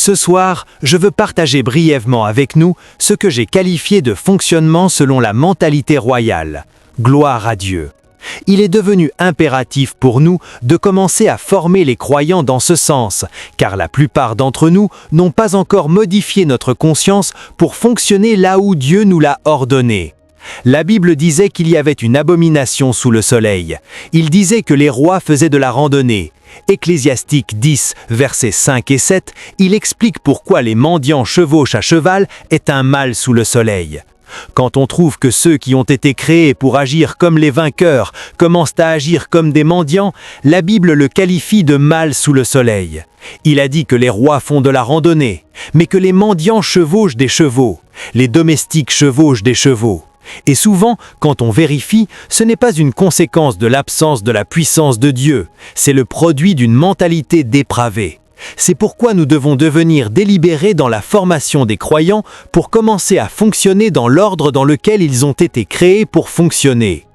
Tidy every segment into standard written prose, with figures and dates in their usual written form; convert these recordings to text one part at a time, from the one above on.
Ce soir, je veux partager brièvement avec nous ce que j'ai qualifié de fonctionnement selon la mentalité royale. Gloire à Dieu. Il est devenu impératif pour nous de commencer à former les croyants dans ce sens, car la plupart d'entre nous n'ont pas encore modifié notre conscience pour fonctionner là où Dieu nous l'a ordonné. La Bible disait qu'il y avait une abomination sous le soleil. Il disait que les rois faisaient de la randonnée. Ecclésiastique 10, versets 5 et 7, il explique pourquoi les mendiants chevauchent à cheval est un mal sous le soleil. Quand on trouve que ceux qui ont été créés pour agir comme les vainqueurs commencent à agir comme des mendiants, la Bible le qualifie de mal sous le soleil. Il a dit que les rois font de la randonnée, mais que les mendiants chevauchent des chevaux, les domestiques chevauchent des chevaux. Et souvent, quand on vérifie, ce n'est pas une conséquence de l'absence de la puissance de Dieu, c'est le produit d'une mentalité dépravée. C'est pourquoi nous devons devenir délibérés dans la formation des croyants pour commencer à fonctionner dans l'ordre dans lequel ils ont été créés pour fonctionner.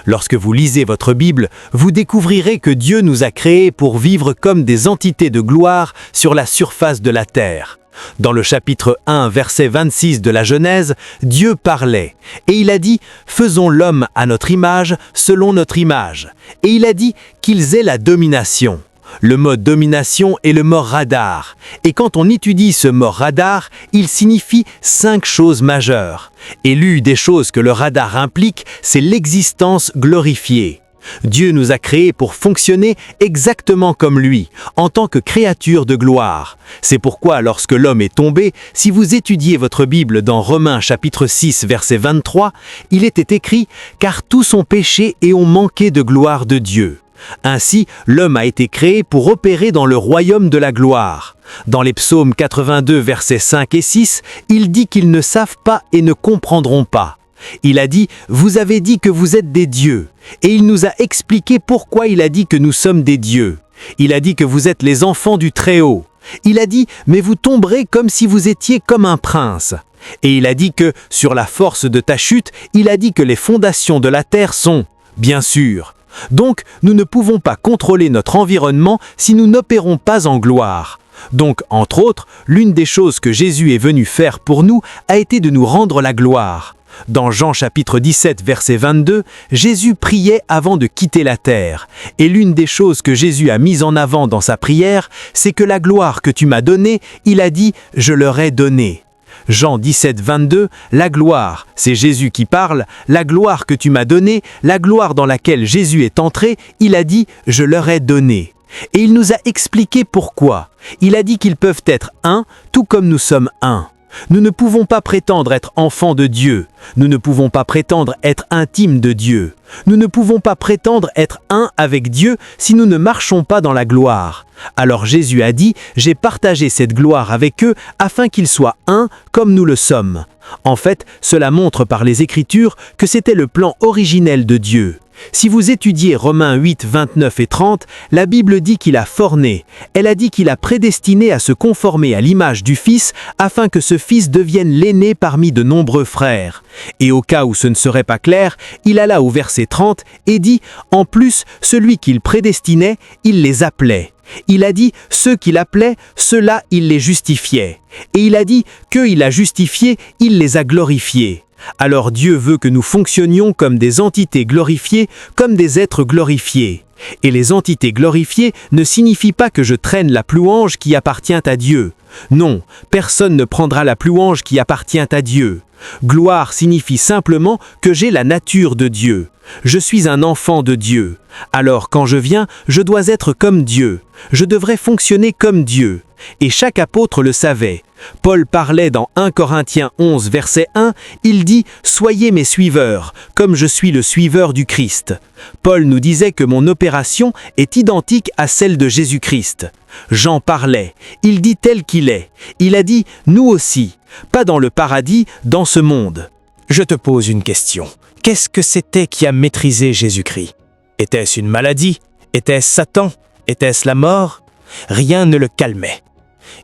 Lorsque vous lisez votre Bible, vous découvrirez que Dieu nous a créés pour vivre comme des entités de gloire sur la surface de la terre. Dans le chapitre 1, verset 26 de la Genèse, Dieu parlait, et il a dit « Faisons l'homme à notre image, selon notre image ». Et il a dit qu'ils aient la domination. Le mot domination est le mot radar. Et quand on étudie ce mot radar, il signifie 5 choses majeures. Et l'une des choses que le radar implique, c'est l'existence glorifiée. Dieu nous a créés pour fonctionner exactement comme lui, en tant que créature de gloire. C'est pourquoi lorsque l'homme est tombé, si vous étudiez votre Bible dans Romains chapitre 6 verset 23, il était écrit « Car tous ont péché et ont manqué de gloire de Dieu ». Ainsi, l'homme a été créé pour opérer dans le royaume de la gloire. Dans les psaumes 82 versets 5 et 6, il dit qu'ils ne savent pas et ne comprendront pas. Il a dit « Vous avez dit que vous êtes des dieux ». Et il nous a expliqué pourquoi il a dit que nous sommes des dieux. Il a dit que vous êtes les enfants du Très-Haut. Il a dit « Mais vous tomberez comme si vous étiez comme un prince ». Et il a dit que, sur la force de ta chute, il a dit que les fondations de la terre sont, bien sûr. Donc, nous ne pouvons pas contrôler notre environnement si nous n'opérons pas en gloire. Donc, entre autres, l'une des choses que Jésus est venu faire pour nous a été de nous rendre la gloire. Dans Jean chapitre 17, verset 22, Jésus priait avant de quitter la terre. Et l'une des choses que Jésus a mises en avant dans sa prière, c'est que la gloire que tu m'as donnée, il a dit « Je leur ai donnée ». Jean 17, 22, la gloire, c'est Jésus qui parle, la gloire que tu m'as donnée, la gloire dans laquelle Jésus est entré, il a dit « Je leur ai donné ». Et il nous a expliqué pourquoi. Il a dit qu'ils peuvent être un, tout comme nous sommes un. Nous ne pouvons pas prétendre être enfants de Dieu. Nous ne pouvons pas prétendre être intimes de Dieu. Nous ne pouvons pas prétendre être un avec Dieu si nous ne marchons pas dans la gloire. Alors Jésus a dit « J'ai partagé cette gloire avec eux afin qu'ils soient un comme nous le sommes ». En fait, cela montre par les Écritures que c'était le plan originel de Dieu. Si vous étudiez Romains 8, 29 et 30, la Bible dit qu'il a forné. Elle a dit qu'il a prédestiné à se conformer à l'image du Fils afin que ce Fils devienne l'aîné parmi de nombreux frères. Et au cas où ce ne serait pas clair, il alla au verset 30 et dit « En plus, celui qu'il prédestinait, il les appelait ». Il a dit « Ceux qu'il appelait, ceux-là, il les justifiait ». Et il a dit « Qu'eux il a justifiés, il les a glorifiés ». Alors Dieu veut que nous fonctionnions comme des entités glorifiées, comme des êtres glorifiés. Et les entités glorifiées ne signifient pas que je traîne la louange qui appartient à Dieu. Non, personne ne prendra la louange qui appartient à Dieu. Gloire signifie simplement que j'ai la nature de Dieu. Je suis un enfant de Dieu. Alors quand je viens, je dois être comme Dieu. Je devrais fonctionner comme Dieu. Et chaque apôtre le savait. Paul parlait dans 1 Corinthiens 11, verset 1, il dit « Soyez mes suiveurs, comme je suis le suiveur du Christ ». Paul nous disait que mon opération est identique à celle de Jésus-Christ. Jean parlait, il dit tel qu'il est. Il a dit « Nous aussi, pas dans le paradis, dans ce monde ». Je te pose une question. Qu'est-ce que c'était qui a maîtrisé Jésus-Christ? Était-ce une maladie? Était-ce Satan? Était-ce la mort? Rien ne le calmait.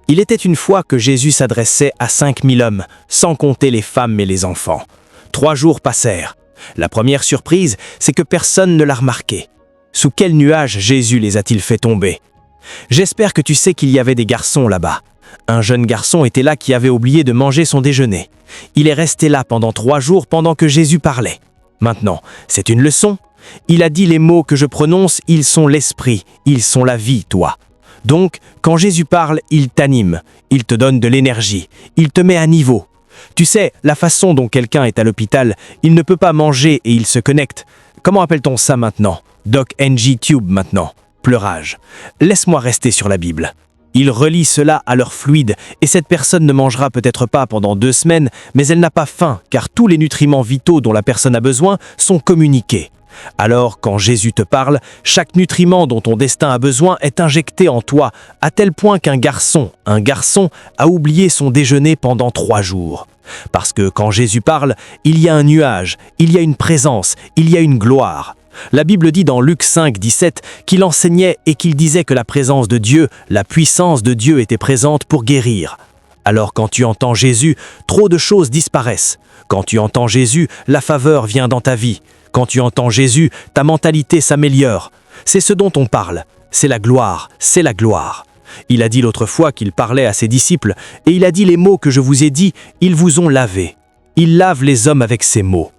Il était une fois que Jésus s'adressait à 5000 hommes, sans compter les femmes et les enfants. 3 jours passèrent. La première surprise, c'est que personne ne l'a remarqué. Sous quel nuage Jésus les a-t-il fait tomber? J'espère que tu sais qu'il y avait des garçons là-bas. Un jeune garçon était là qui avait oublié de manger son déjeuner. Il est resté là pendant 3 jours pendant que Jésus parlait. Maintenant, c'est une leçon. Il a dit les mots que je prononce, ils sont l'esprit, ils sont la vie, toi. Donc, quand Jésus parle, il t'anime, il te donne de l'énergie, il te met à niveau. Tu sais, la façon dont quelqu'un est à l'hôpital, il ne peut pas manger et il se connecte. Comment appelle-t-on ça maintenant? Doc NG Tube maintenant. Pleurage. Laisse-moi rester sur la Bible. Ils relient cela à leur fluide et cette personne ne mangera peut-être pas pendant 2 semaines, mais elle n'a pas faim car tous les nutriments vitaux dont la personne a besoin sont communiqués. Alors, quand Jésus te parle, chaque nutriment dont ton destin a besoin est injecté en toi, à tel point qu'un garçon a oublié son déjeuner pendant 3 jours. Parce que quand Jésus parle, il y a un nuage, il y a une présence, il y a une gloire. La Bible dit dans Luc 5, 17 qu'il enseignait et qu'il disait que la présence de Dieu, la puissance de Dieu était présente pour guérir. Alors quand tu entends Jésus, trop de choses disparaissent. Quand tu entends Jésus, la faveur vient dans ta vie. Quand tu entends Jésus, ta mentalité s'améliore. C'est ce dont on parle. C'est la gloire, c'est la gloire. Il a dit l'autre fois qu'il parlait à ses disciples, et il a dit les mots que je vous ai dit, ils vous ont lavés. Il lave les hommes avec ces mots.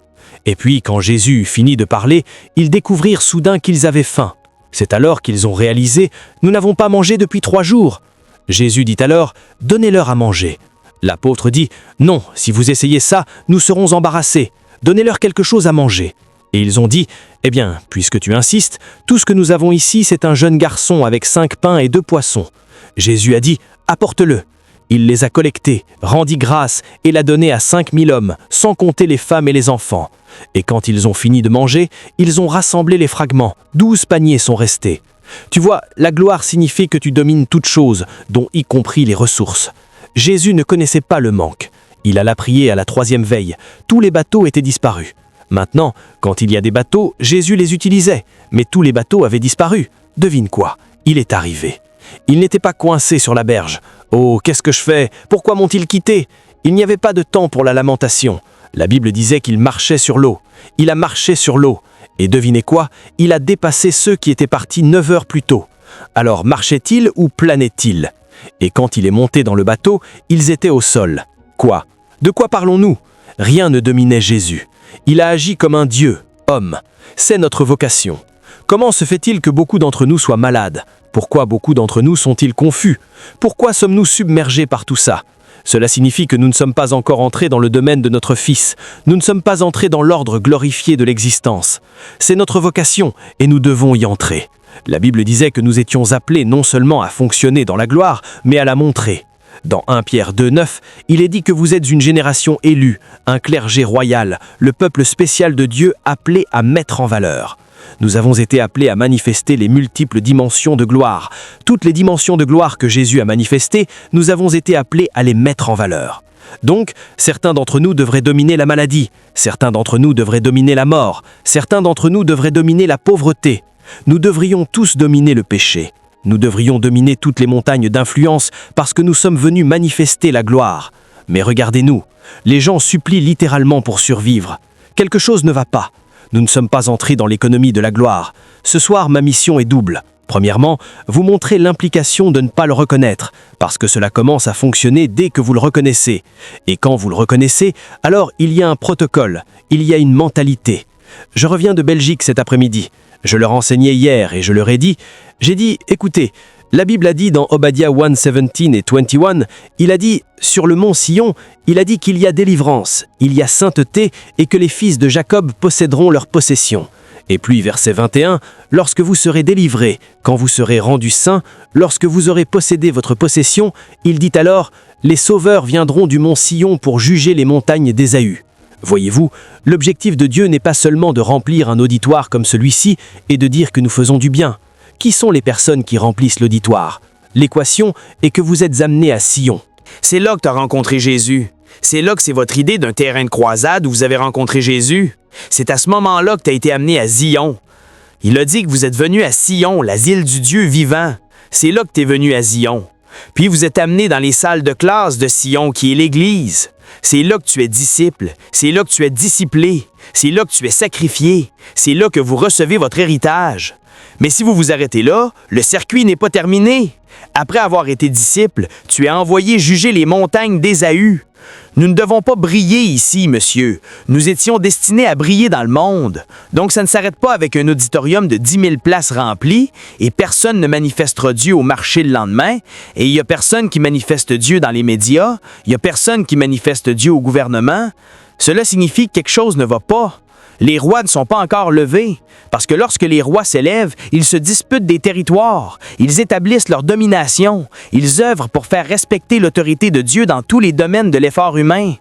Et puis, quand Jésus finit de parler, ils découvrirent soudain qu'ils avaient faim. C'est alors qu'ils ont réalisé, nous n'avons pas mangé depuis 3 jours. Jésus dit alors, donnez-leur à manger. L'apôtre dit, non, si vous essayez ça, nous serons embarrassés. Donnez-leur quelque chose à manger. Et ils ont dit, eh bien, puisque tu insistes, tout ce que nous avons ici, c'est un jeune garçon avec 5 pains et 2 poissons. Jésus a dit, apporte-le. Il les a collectés, rendit grâce et l'a donné à 5000 hommes, sans compter les femmes et les enfants. Et quand ils ont fini de manger, ils ont rassemblé les fragments. 12 paniers sont restés. Tu vois, la gloire signifie que tu domines toutes choses, dont y compris les ressources. Jésus ne connaissait pas le manque. Il alla prier à la 3e veille. Tous les bateaux étaient disparus. Maintenant, quand il y a des bateaux, Jésus les utilisait, mais tous les bateaux avaient disparu. Devine quoi? Il est arrivé. Il n'était pas coincé sur la berge. Oh, qu'est-ce que je fais? Pourquoi m'ont-ils quitté? Il n'y avait pas de temps pour la lamentation. La Bible disait qu'il marchait sur l'eau. Il a marché sur l'eau. Et devinez quoi? Il a dépassé ceux qui étaient partis 9 heures plus tôt. Alors marchait-il ou planait-il? Et quand il est monté dans le bateau, ils étaient au sol. Quoi? De quoi parlons-nous? Rien ne dominait Jésus. Il a agi comme un Dieu, homme. C'est notre vocation. Comment se fait-il que beaucoup d'entre nous soient malades? Pourquoi beaucoup d'entre nous sont-ils confus? Pourquoi sommes-nous submergés par tout ça? Cela signifie que nous ne sommes pas encore entrés dans le domaine de notre Fils. Nous ne sommes pas entrés dans l'ordre glorifié de l'existence. C'est notre vocation et nous devons y entrer. La Bible disait que nous étions appelés non seulement à fonctionner dans la gloire, mais à la montrer. Dans 1 Pierre 2, 9, il est dit que vous êtes une génération élue, un clergé royal, le peuple spécial de Dieu appelé à mettre en valeur. Nous avons été appelés à manifester les multiples dimensions de gloire. Toutes les dimensions de gloire que Jésus a manifestées, nous avons été appelés à les mettre en valeur. Donc, certains d'entre nous devraient dominer la maladie, certains d'entre nous devraient dominer la mort, certains d'entre nous devraient dominer la pauvreté. Nous devrions tous dominer le péché. Nous devrions dominer toutes les montagnes d'influence parce que nous sommes venus manifester la gloire. Mais regardez-nous, les gens supplient littéralement pour survivre. Quelque chose ne va pas. Nous ne sommes pas entrés dans l'économie de la gloire. Ce soir, ma mission est double. Premièrement, vous montrer l'implication de ne pas le reconnaître, parce que cela commence à fonctionner dès que vous le reconnaissez. Et quand vous le reconnaissez, alors il y a un protocole, il y a une mentalité. Je reviens de Belgique cet après-midi. Je leur enseignais hier et je leur ai dit, écoutez, la Bible a dit dans Obadiah 1:17 et 21, il a dit, sur le mont Sion, il a dit qu'il y a délivrance, il y a sainteté et que les fils de Jacob posséderont leur possession. Et puis verset 21, lorsque vous serez délivrés, quand vous serez rendus saints, lorsque vous aurez possédé votre possession, il dit alors, les sauveurs viendront du mont Sion pour juger les montagnes d'Ésaü. Voyez-vous, l'objectif de Dieu n'est pas seulement de remplir un auditoire comme celui-ci et de dire que nous faisons du bien. Qui sont les personnes qui remplissent l'auditoire? L'équation est que vous êtes amenés à Sion. C'est là que tu as rencontré Jésus. C'est là que c'est votre idée d'un terrain de croisade où vous avez rencontré Jésus. C'est à ce moment-là que tu as été amené à Zion. Il a dit que vous êtes venu à Sion, l'asile du Dieu vivant. C'est là que tu es venu à Zion. Puis vous êtes amené dans les salles de classe de Sion, qui est l'Église. C'est là que tu es disciple. C'est là que tu es disciplé. C'est là que tu es sacrifié. C'est là que vous recevez votre héritage. Mais si vous vous arrêtez là, le circuit n'est pas terminé. Après avoir été disciple, tu es envoyé juger les montagnes d'Ésaü. Nous ne devons pas briller ici, monsieur. Nous étions destinés à briller dans le monde. Donc ça ne s'arrête pas avec un auditorium de 10 000 places remplies et personne ne manifestera Dieu au marché le lendemain et il n'y a personne qui manifeste Dieu dans les médias, il n'y a personne qui manifeste Dieu au gouvernement. Cela signifie que quelque chose ne va pas. Les rois ne sont pas encore levés, parce que lorsque les rois s'élèvent, ils se disputent des territoires, ils établissent leur domination, ils œuvrent pour faire respecter l'autorité de Dieu dans tous les domaines de l'effort humain.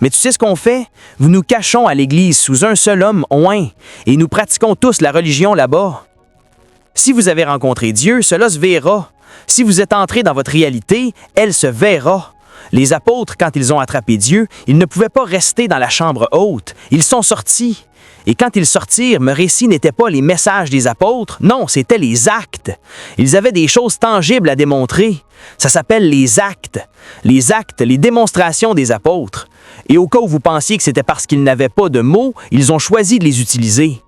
Mais tu sais ce qu'on fait? Nous nous cachons à l'Église sous un seul homme, oint, et nous pratiquons tous la religion là-bas. Si vous avez rencontré Dieu, cela se verra. Si vous êtes entré dans votre réalité, elle se verra. Les apôtres, quand ils ont attrapé Dieu, ils ne pouvaient pas rester dans la chambre haute, ils sont sortis. Et quand ils sortirent, me récit n'était pas les messages des apôtres, non, c'était les actes. Ils avaient des choses tangibles à démontrer. Ça s'appelle les actes, les démonstrations des apôtres. Et au cas où vous pensiez que c'était parce qu'ils n'avaient pas de mots, ils ont choisi de les utiliser.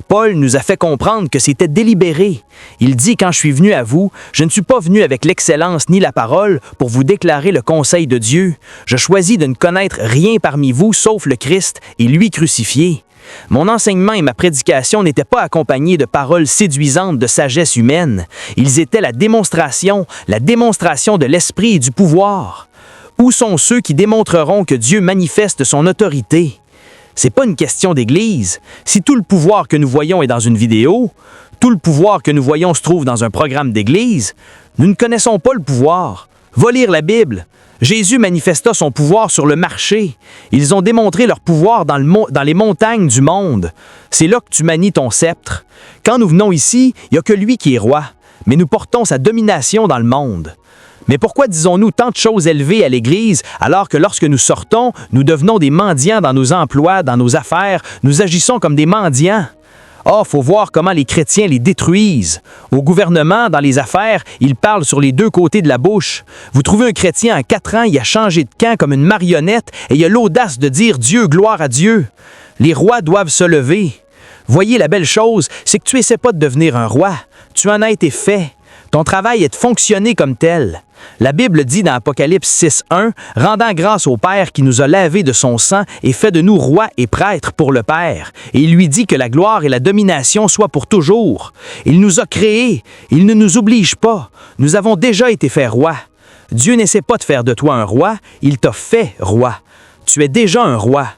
Paul nous a fait comprendre que c'était délibéré. Il dit, quand je suis venu à vous, je ne suis pas venu avec l'excellence ni la parole pour vous déclarer le conseil de Dieu. Je choisis de ne connaître rien parmi vous sauf le Christ et lui crucifié. Mon enseignement et ma prédication n'étaient pas accompagnés de paroles séduisantes de sagesse humaine. Ils étaient la démonstration de l'esprit et du pouvoir. Où sont ceux qui démontreront que Dieu manifeste son autorité? C'est pas une question d'Église. Si tout le pouvoir que nous voyons est dans une vidéo, tout le pouvoir que nous voyons se trouve dans un programme d'Église, nous ne connaissons pas le pouvoir. Va lire la Bible. Jésus manifesta son pouvoir sur le marché. Ils ont démontré leur pouvoir dans les montagnes du monde. C'est là que tu manies ton sceptre. Quand nous venons ici, il n'y a que lui qui est roi, mais nous portons sa domination dans le monde. Mais pourquoi disons-nous tant de choses élevées à l'Église, alors que lorsque nous sortons, nous devenons des mendiants dans nos emplois, dans nos affaires, nous agissons comme des mendiants? Ah, faut voir comment les chrétiens les détruisent. Au gouvernement, dans les affaires, ils parlent sur les deux côtés de la bouche. Vous trouvez un chrétien en 4 ans, il a changé de camp comme une marionnette et il a l'audace de dire « Dieu, gloire à Dieu ». Les rois doivent se lever. Voyez, la belle chose, c'est que tu essaies pas de devenir un roi. Tu en as été fait. Ton travail est de fonctionner comme tel. La Bible dit dans Apocalypse 6:1, « Rendant grâce au Père qui nous a lavés de son sang et fait de nous rois et prêtres pour le Père. Et il lui dit que la gloire et la domination soient pour toujours. Il nous a créés, il ne nous oblige pas. Nous avons déjà été faits rois. Dieu n'essaie pas de faire de toi un roi, il t'a fait roi. Tu es déjà un roi. »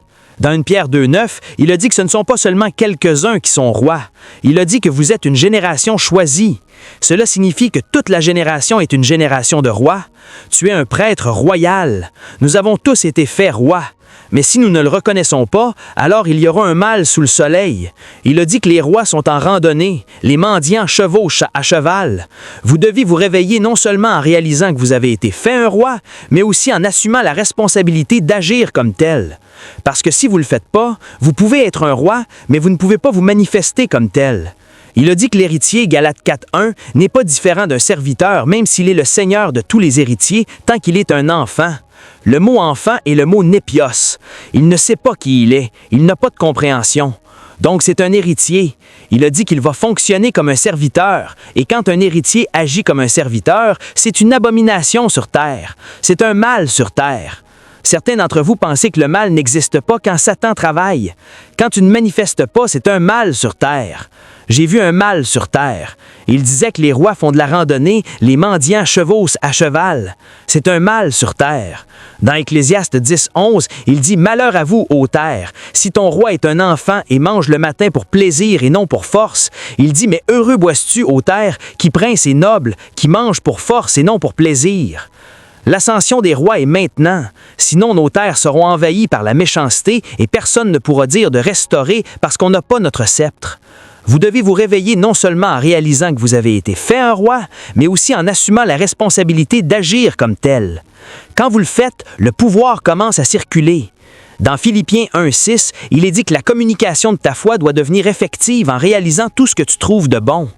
Dans 1 Pierre 2:9, il a dit que ce ne sont pas seulement quelques-uns qui sont rois. Il a dit que vous êtes une génération choisie. Cela signifie que toute la génération est une génération de rois. Tu es un prêtre royal. Nous avons tous été faits rois. Mais si nous ne le reconnaissons pas, alors il y aura un mal sous le soleil. Il a dit que les rois sont en randonnée, les mendiants chevauchent à cheval. Vous devez vous réveiller non seulement en réalisant que vous avez été fait un roi, mais aussi en assumant la responsabilité d'agir comme tel. Parce que si vous ne le faites pas, vous pouvez être un roi, mais vous ne pouvez pas vous manifester comme tel. Il a dit que l'héritier, Galates 4:1, n'est pas différent d'un serviteur, même s'il est le seigneur de tous les héritiers, tant qu'il est un enfant. Le mot enfant est le mot népios. Il ne sait pas qui il est, il n'a pas de compréhension. Donc c'est un héritier. Il a dit qu'il va fonctionner comme un serviteur. Et quand un héritier agit comme un serviteur, c'est une abomination sur terre. C'est un mal sur terre. Certains d'entre vous pensez que le mal n'existe pas quand Satan travaille. Quand tu ne manifestes pas, c'est un mal sur terre. J'ai vu un mal sur terre. Il disait que les rois font de la randonnée, les mendiants chevauchent à cheval. C'est un mal sur terre. Dans Ecclésiaste 10:11, il dit « Malheur à vous, ô terre, si ton roi est un enfant et mange le matin pour plaisir et non pour force. » Il dit « Mais heureux bois-tu, ô terre, qui prince et noble, qui mange pour force et non pour plaisir. » L'ascension des rois est maintenant, sinon nos terres seront envahies par la méchanceté et personne ne pourra dire de restaurer parce qu'on n'a pas notre sceptre. Vous devez vous réveiller non seulement en réalisant que vous avez été fait un roi, mais aussi en assumant la responsabilité d'agir comme tel. Quand vous le faites, le pouvoir commence à circuler. Dans Philippiens 1:6, il est dit que la communication de ta foi doit devenir effective en réalisant tout ce que tu trouves de bon.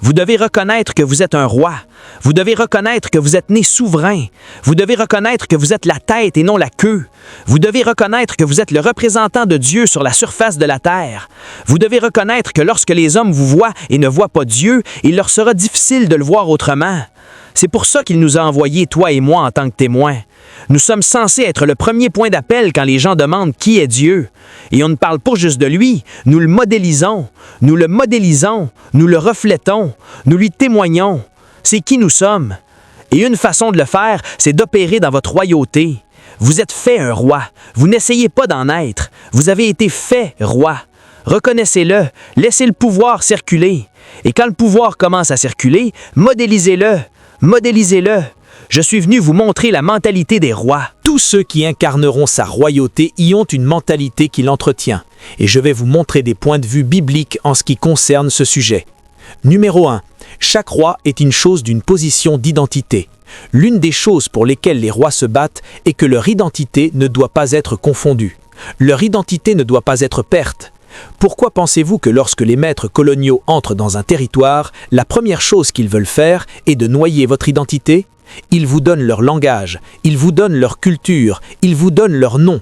Vous devez reconnaître que vous êtes un roi. Vous devez reconnaître que vous êtes né souverain. Vous devez reconnaître que vous êtes la tête et non la queue. Vous devez reconnaître que vous êtes le représentant de Dieu sur la surface de la terre. Vous devez reconnaître que lorsque les hommes vous voient et ne voient pas Dieu, il leur sera difficile de le voir autrement. C'est pour ça qu'il nous a envoyés, toi et moi, en tant que témoins. Nous sommes censés être le premier point d'appel quand les gens demandent qui est Dieu. Et on ne parle pas juste de lui, nous le modélisons, nous le reflétons, nous lui témoignons. C'est qui nous sommes. Et une façon de le faire, c'est d'opérer dans votre royauté. Vous êtes fait un roi. Vous n'essayez pas d'en être. Vous avez été fait roi. Reconnaissez-le. Laissez le pouvoir circuler. Et quand le pouvoir commence à circuler, modélisez-le. Modélisez-le. Je suis venu vous montrer la mentalité des rois. Tous ceux qui incarneront sa royauté y ont une mentalité qui l'entretient. Et je vais vous montrer des points de vue bibliques en ce qui concerne ce sujet. Numéro 1. Chaque roi est une chose d'une position d'identité. L'une des choses pour lesquelles les rois se battent est que leur identité ne doit pas être confondue. Leur identité ne doit pas être perte. Pourquoi pensez-vous que lorsque les maîtres coloniaux entrent dans un territoire, la première chose qu'ils veulent faire est de noyer votre identité ? Ils vous donnent leur langage, ils vous donnent leur culture, ils vous donnent leur nom.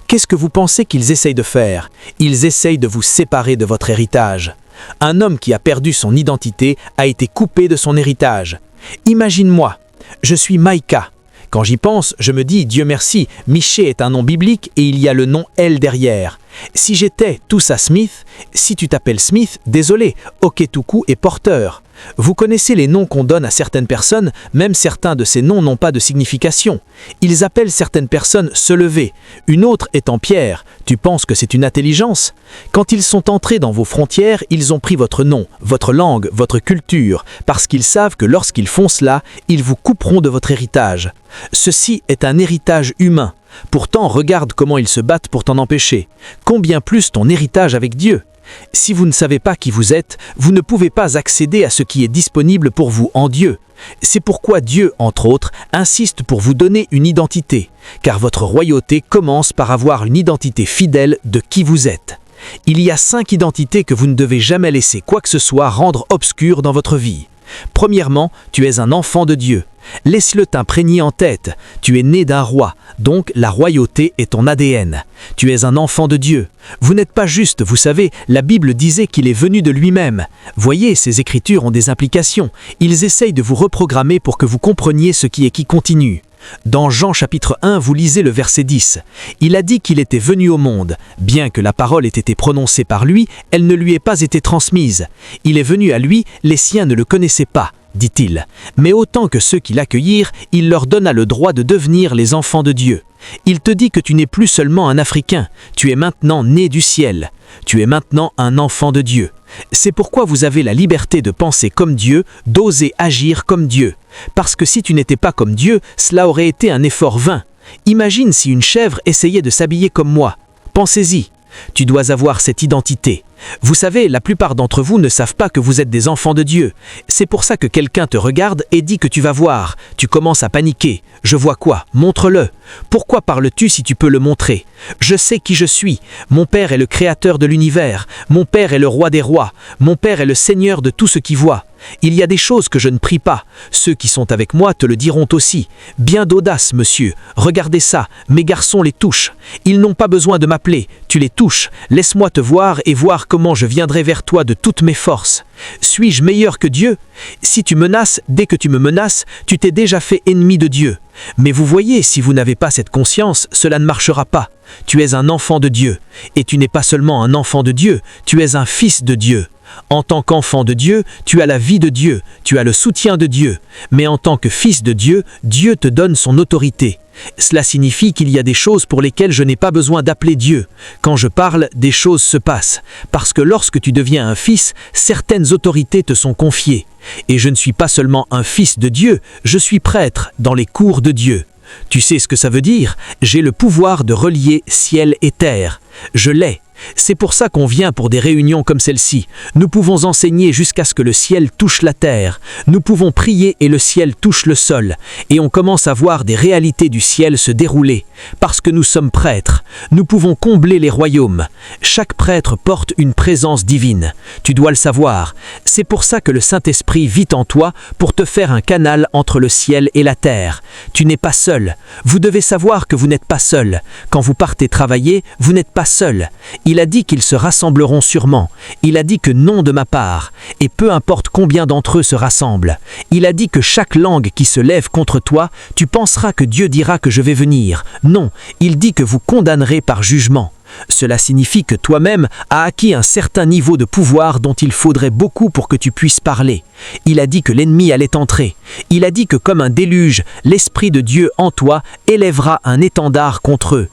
Qu'est-ce que vous pensez qu'ils essayent de faire ? Ils essayent de vous séparer de votre héritage. Un homme qui a perdu son identité a été coupé de son héritage. Imagine-moi, je suis Maïka. Quand j'y pense, je me dis, Dieu merci, Miché est un nom biblique et il y a le nom L derrière. Si j'étais Toussa Smith, si tu t'appelles Smith, désolé, Oketuku est porteur. Vous connaissez les noms qu'on donne à certaines personnes, même certains de ces noms n'ont pas de signification. Ils appellent certaines personnes se lever, une autre est en pierre. Tu penses que c'est une intelligence ? Quand ils sont entrés dans vos frontières, ils ont pris votre nom, votre langue, votre culture, parce qu'ils savent que lorsqu'ils font cela, ils vous couperont de votre héritage. Ceci est un héritage humain. Pourtant, regarde comment ils se battent pour t'en empêcher. Combien plus ton héritage avec Dieu ? Si vous ne savez pas qui vous êtes, vous ne pouvez pas accéder à ce qui est disponible pour vous en Dieu. C'est pourquoi Dieu, entre autres, insiste pour vous donner une identité, car votre royauté commence par avoir une identité fidèle de qui vous êtes. Il y a 5 identités que vous ne devez jamais laisser quoi que ce soit rendre obscures dans votre vie. Premièrement, tu es un enfant de Dieu. Laisse-le t'imprégner en tête. Tu es né d'un roi, donc la royauté est ton ADN. Tu es un enfant de Dieu. Vous n'êtes pas juste, vous savez, la Bible disait qu'il est venu de lui-même. Voyez, ces écritures ont des implications. Ils essayent de vous reprogrammer pour que vous compreniez ce qui est qui continue. Dans Jean chapitre 1, vous lisez le verset 10. Il a dit qu'il était venu au monde. Bien que la parole ait été prononcée par lui, elle ne lui ait pas été transmise. Il est venu à lui, les siens ne le connaissaient pas, dit-il. Mais autant que ceux qui l'accueillirent, il leur donna le droit de devenir les enfants de Dieu. Il te dit que tu n'es plus seulement un Africain, tu es maintenant né du ciel. Tu es maintenant un enfant de Dieu. C'est pourquoi vous avez la liberté de penser comme Dieu, d'oser agir comme Dieu. Parce que si tu n'étais pas comme Dieu, cela aurait été un effort vain. Imagine si une chèvre essayait de s'habiller comme moi. Pensez-y. Tu dois avoir cette identité. Vous savez, la plupart d'entre vous ne savent pas que vous êtes des enfants de Dieu. C'est pour ça que quelqu'un te regarde et dit que tu vas voir. Tu commences à paniquer. Je vois quoi ? Montre-le. Pourquoi parles-tu si tu peux le montrer ? Je sais qui je suis. Mon Père est le créateur de l'univers. Mon Père est le roi des rois. Mon Père est le Seigneur de tout ce qui voit. Il y a des choses que je ne prie pas. Ceux qui sont avec moi te le diront aussi. Bien d'audace, monsieur. Regardez ça. Mes garçons les touchent. Ils n'ont pas besoin de m'appeler. Tu les touches. Laisse-moi te voir et voir comment je viendrai vers toi de toutes mes forces. Suis-je meilleur que Dieu ? Si tu menaces, dès que tu me menaces, tu t'es déjà fait ennemi de Dieu. Mais vous voyez, si vous n'avez pas cette conscience, cela ne marchera pas. Tu es un enfant de Dieu. Et tu n'es pas seulement un enfant de Dieu, tu es un fils de Dieu. En tant qu'enfant de Dieu, tu as la vie de Dieu, tu as le soutien de Dieu. Mais en tant que fils de Dieu, Dieu te donne son autorité. Cela signifie qu'il y a des choses pour lesquelles je n'ai pas besoin d'appeler Dieu. Quand je parle, des choses se passent. Parce que lorsque tu deviens un fils, certaines autorités te sont confiées. Et je ne suis pas seulement un fils de Dieu, je suis prêtre dans les cours de Dieu. Tu sais ce que ça veut dire ? J'ai le pouvoir de relier ciel et terre. Je l'ai. C'est pour ça qu'on vient pour des réunions comme celle-ci. Nous pouvons enseigner jusqu'à ce que le ciel touche la terre. Nous pouvons prier et le ciel touche le sol. Et on commence à voir des réalités du ciel se dérouler. Parce que nous sommes prêtres. Nous pouvons combler les royaumes. Chaque prêtre porte une présence divine. Tu dois le savoir. C'est pour ça que le Saint-Esprit vit en toi pour te faire un canal entre le ciel et la terre. Tu n'es pas seul. Vous devez savoir que vous n'êtes pas seul. Quand vous partez travailler, vous n'êtes pas seul. Il a dit qu'ils se rassembleront sûrement. Il a dit que non de ma part. Et peu importe combien d'entre eux se rassemblent. Il a dit que chaque langue qui se lève contre toi, tu penseras que Dieu dira que je vais venir. Non, il dit que vous condamnerez par jugement. Cela signifie que toi-même as acquis un certain niveau de pouvoir dont il faudrait beaucoup pour que tu puisses parler. Il a dit que l'ennemi allait entrer. Il a dit que comme un déluge, l'Esprit de Dieu en toi élèvera un étendard contre eux.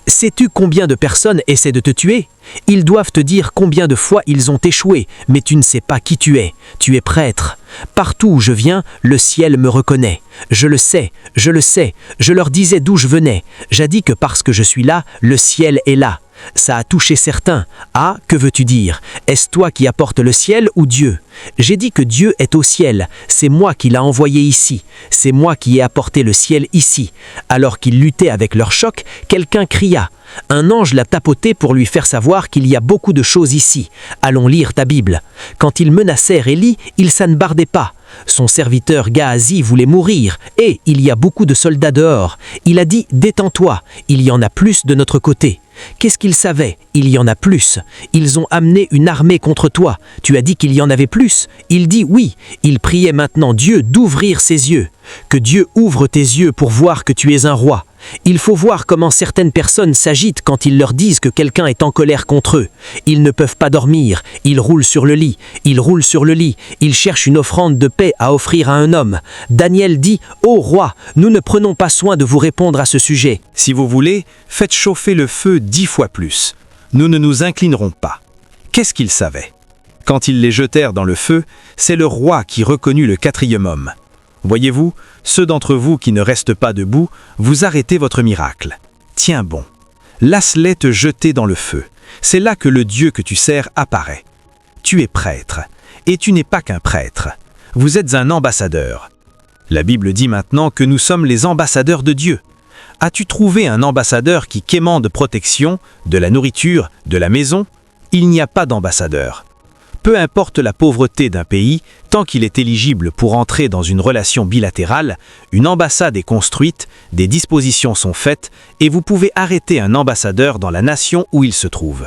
Sais-tu combien de personnes essaient de te tuer? Ils doivent te dire combien de fois ils ont échoué, mais tu ne sais pas qui tu es. Tu es prêtre. Partout où je viens, le ciel me reconnaît. Je le sais, je le sais. Je leur disais d'où je venais. J'ai dit que parce que je suis là, le ciel est là. Ça a touché certains. Ah, que veux-tu dire? Est-ce toi qui apportes le ciel ou Dieu? J'ai dit que Dieu est au ciel. C'est moi qui l'ai envoyé ici. C'est moi qui ai apporté le ciel ici. Alors qu'ils luttaient avec leur choc, quelqu'un cria. Un ange l'a tapoté pour lui faire savoir qu'il y a beaucoup de choses ici. Allons lire ta Bible. Quand ils menacèrent Élie, il s'anbardait pas. Son serviteur Gahazi voulait mourir, et il y a beaucoup de soldats dehors. Il a dit « Détends-toi, il y en a plus de notre côté ». Qu'est-ce qu'ils savaient? Il y en a plus. Ils ont amené une armée contre toi. Tu as dit qu'il y en avait plus. Il dit oui. Il priait maintenant Dieu d'ouvrir ses yeux. Que Dieu ouvre tes yeux pour voir que tu es un roi. Il faut voir comment certaines personnes s'agitent quand ils leur disent que quelqu'un est en colère contre eux. Ils ne peuvent pas dormir, ils roulent sur le lit, ils cherchent une offrande de paix à offrir à un homme. Daniel dit « Ô roi, nous ne prenons pas soin de vous répondre à ce sujet. Si vous voulez, faites chauffer le feu 10 fois plus. Nous ne nous inclinerons pas. » Qu'est-ce qu'ils savaient? Quand ils les jetèrent dans le feu, c'est le roi qui reconnut le 4e homme. Voyez-vous, ceux d'entre vous qui ne restent pas debout, vous arrêtez votre miracle. Tiens bon, laisse-les te jeter dans le feu. C'est là que le Dieu que tu sers apparaît. Tu es prêtre, et tu n'es pas qu'un prêtre. Vous êtes un ambassadeur. La Bible dit maintenant que nous sommes les ambassadeurs de Dieu. As-tu trouvé un ambassadeur qui quémande protection, de la nourriture, de la maison? Il n'y a pas d'ambassadeur. Peu importe la pauvreté d'un pays, tant qu'il est éligible pour entrer dans une relation bilatérale, une ambassade est construite, des dispositions sont faites, et vous pouvez arrêter un ambassadeur dans la nation où il se trouve.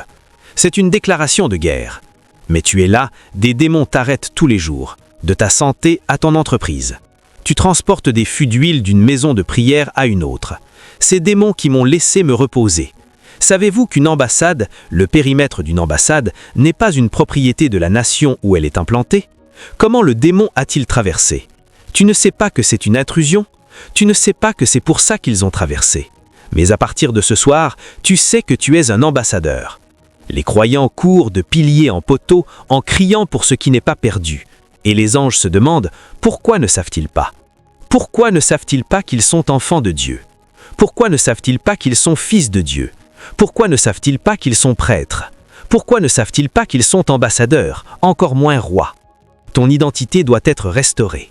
C'est une déclaration de guerre. Mais tu es là, des démons t'arrêtent tous les jours, de ta santé à ton entreprise. Tu transportes des fûts d'huile d'une maison de prière à une autre. Ces démons qui m'ont laissé me reposer. Savez-vous qu'une ambassade, le périmètre d'une ambassade, n'est pas une propriété de la nation où elle est implantée? Comment le démon a-t-il traversé? Tu ne sais pas que c'est une intrusion? Tu ne sais pas que c'est pour ça qu'ils ont traversé. Mais à partir de ce soir, tu sais que tu es un ambassadeur. Les croyants courent de pilier en poteau en criant pour ce qui n'est pas perdu. Et les anges se demandent, pourquoi ne savent-ils pas? Pourquoi ne savent-ils pas qu'ils sont enfants de Dieu? Pourquoi ne savent-ils pas qu'ils sont fils de Dieu? Pourquoi ne savent-ils pas qu'ils sont prêtres? Pourquoi ne savent-ils pas qu'ils sont ambassadeurs, encore moins rois? Ton identité doit être restaurée.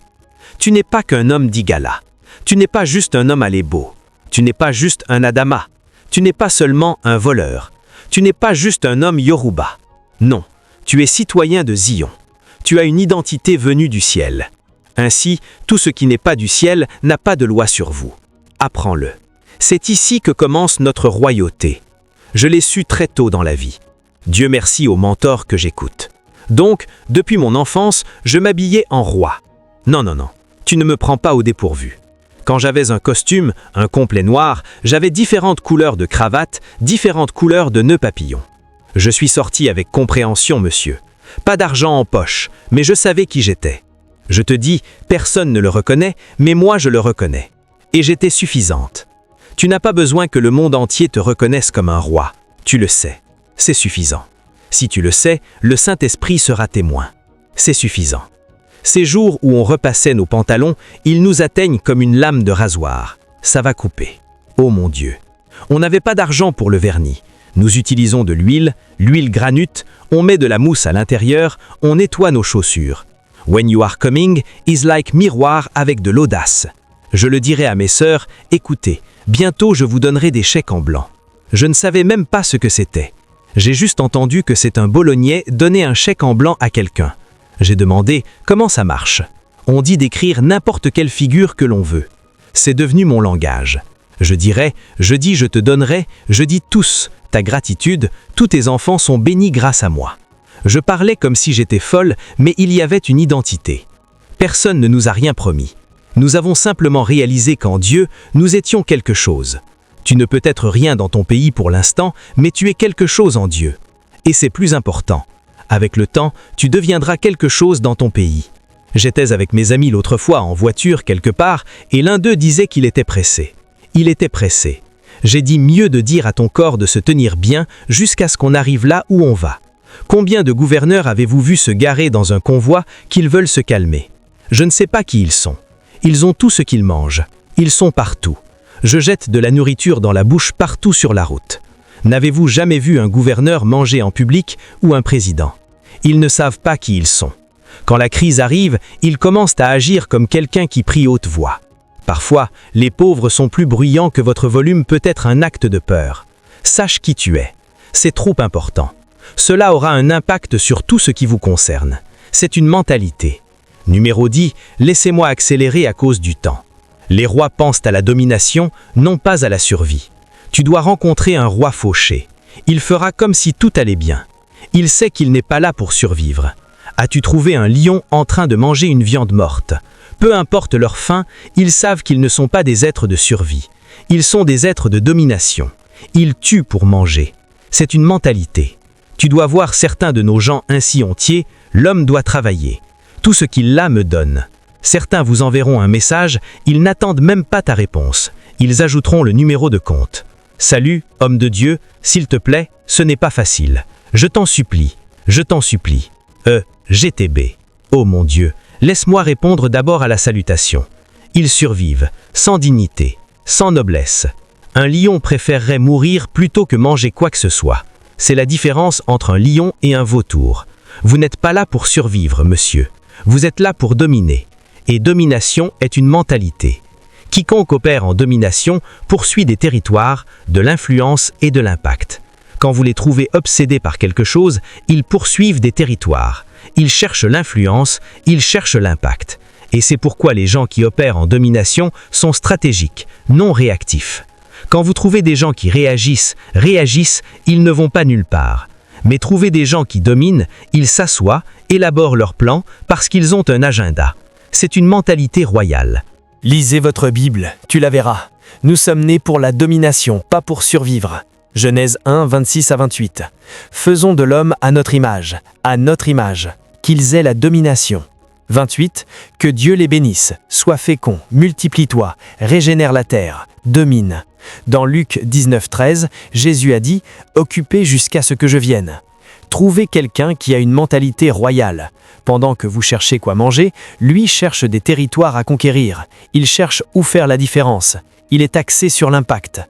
Tu n'es pas qu'un homme d'Igala. Tu n'es pas juste un homme à l'Ébo. Tu n'es pas juste un Adama. Tu n'es pas seulement un voleur. Tu n'es pas juste un homme Yoruba. Non, tu es citoyen de Zion. Tu as une identité venue du ciel. Ainsi, tout ce qui n'est pas du ciel n'a pas de loi sur vous. Apprends-le. C'est ici que commence notre royauté. Je l'ai su très tôt dans la vie. Dieu merci aux mentors que j'écoute. Donc, depuis mon enfance, je m'habillais en roi. Non, tu ne me prends pas au dépourvu. Quand j'avais un costume, un complet noir, j'avais différentes couleurs de cravate, différentes couleurs de nœuds papillons. Je suis sorti avec compréhension, monsieur. Pas d'argent en poche, mais je savais qui j'étais. Je te dis, personne ne le reconnaît, mais moi je le reconnais. Et j'étais suffisante. Tu n'as pas besoin que le monde entier te reconnaisse comme un roi. Tu le sais. C'est suffisant. Si tu le sais, le Saint-Esprit sera témoin. C'est suffisant. Ces jours où on repassait nos pantalons, ils nous atteignent comme une lame de rasoir. Ça va couper. Oh mon Dieu. On n'avait pas d'argent pour le vernis. Nous utilisons de l'huile granute, on met de la mousse à l'intérieur, on nettoie nos chaussures. When you are coming is like miroir avec de l'audace. Je le dirai à mes sœurs, écoutez, bientôt je vous donnerai des chèques en blanc. Je ne savais même pas ce que c'était. J'ai juste entendu que c'est un Bolognais donner un chèque en blanc à quelqu'un. J'ai demandé comment ça marche. On dit d'écrire n'importe quelle figure que l'on veut. C'est devenu mon langage. Je dirais, je dis je te donnerai, je dis tous, ta gratitude, tous tes enfants sont bénis grâce à moi. Je parlais comme si j'étais folle, mais il y avait une identité. Personne ne nous a rien promis. Nous avons simplement réalisé qu'en Dieu, nous étions quelque chose. Tu ne peux être rien dans ton pays pour l'instant, mais tu es quelque chose en Dieu. Et c'est plus important. Avec le temps, tu deviendras quelque chose dans ton pays. J'étais avec mes amis l'autre fois en voiture quelque part, et l'un d'eux disait qu'il était pressé. Il était pressé. J'ai dit mieux de dire à ton corps de se tenir bien jusqu'à ce qu'on arrive là où on va. Combien de gouverneurs avez-vous vu se garer dans un convoi qu'ils veulent se calmer? Je ne sais pas qui ils sont. Ils ont tout ce qu'ils mangent. Ils sont partout. Je jette de la nourriture dans la bouche partout sur la route. N'avez-vous jamais vu un gouverneur manger en public ou un président? Ils ne savent pas qui ils sont. Quand la crise arrive, ils commencent à agir comme quelqu'un qui prie haute voix. Parfois, les pauvres sont plus bruyants que votre volume peut être un acte de peur. Sache qui tu es. C'est trop important. Cela aura un impact sur tout ce qui vous concerne. C'est une mentalité. Numéro 10, laissez-moi accélérer à cause du temps. Les rois pensent à la domination, non pas à la survie. Tu dois rencontrer un roi fauché. Il fera comme si tout allait bien. Il sait qu'il n'est pas là pour survivre. As-tu trouvé un lion en train de manger une viande morte? Peu importe leur faim, ils savent qu'ils ne sont pas des êtres de survie. Ils sont des êtres de domination. Ils tuent pour manger. C'est une mentalité. Tu dois voir certains de nos gens ainsi entiers, l'homme doit travailler. Tout ce qu'il a me donne. Certains vous enverront un message, ils n'attendent même pas ta réponse. Ils ajouteront le numéro de compte. Salut, homme de Dieu, s'il te plaît, ce n'est pas facile. Je t'en supplie, je t'en supplie. GTB. Oh mon Dieu, laisse-moi répondre d'abord à la salutation. Ils survivent, sans dignité, sans noblesse. Un lion préférerait mourir plutôt que manger quoi que ce soit. C'est la différence entre un lion et un vautour. Vous n'êtes pas là pour survivre, monsieur. Vous êtes là pour dominer. Et domination est une mentalité. Quiconque opère en domination poursuit des territoires, de l'influence et de l'impact. Quand vous les trouvez obsédés par quelque chose, ils poursuivent des territoires. Ils cherchent l'influence, ils cherchent l'impact. Et c'est pourquoi les gens qui opèrent en domination sont stratégiques, non réactifs. Quand vous trouvez des gens qui réagissent, ils ne vont pas nulle part. Mais trouvez des gens qui dominent, ils s'assoient, élaborent leurs plans parce qu'ils ont un agenda. C'est une mentalité royale. Lisez votre Bible, tu la verras. Nous sommes nés pour la domination, pas pour survivre. Genèse 1, 26 à 28. Faisons de l'homme à notre image, qu'ils aient la domination. 28. Que Dieu les bénisse, sois fécond, multiplie-toi, régénère la terre, domine. Dans Luc 19, 13, Jésus a dit « Occupez jusqu'à ce que je vienne ». Trouvez quelqu'un qui a une mentalité royale. Pendant que vous cherchez quoi manger, lui cherche des territoires à conquérir. Il cherche où faire la différence. Il est axé sur l'impact.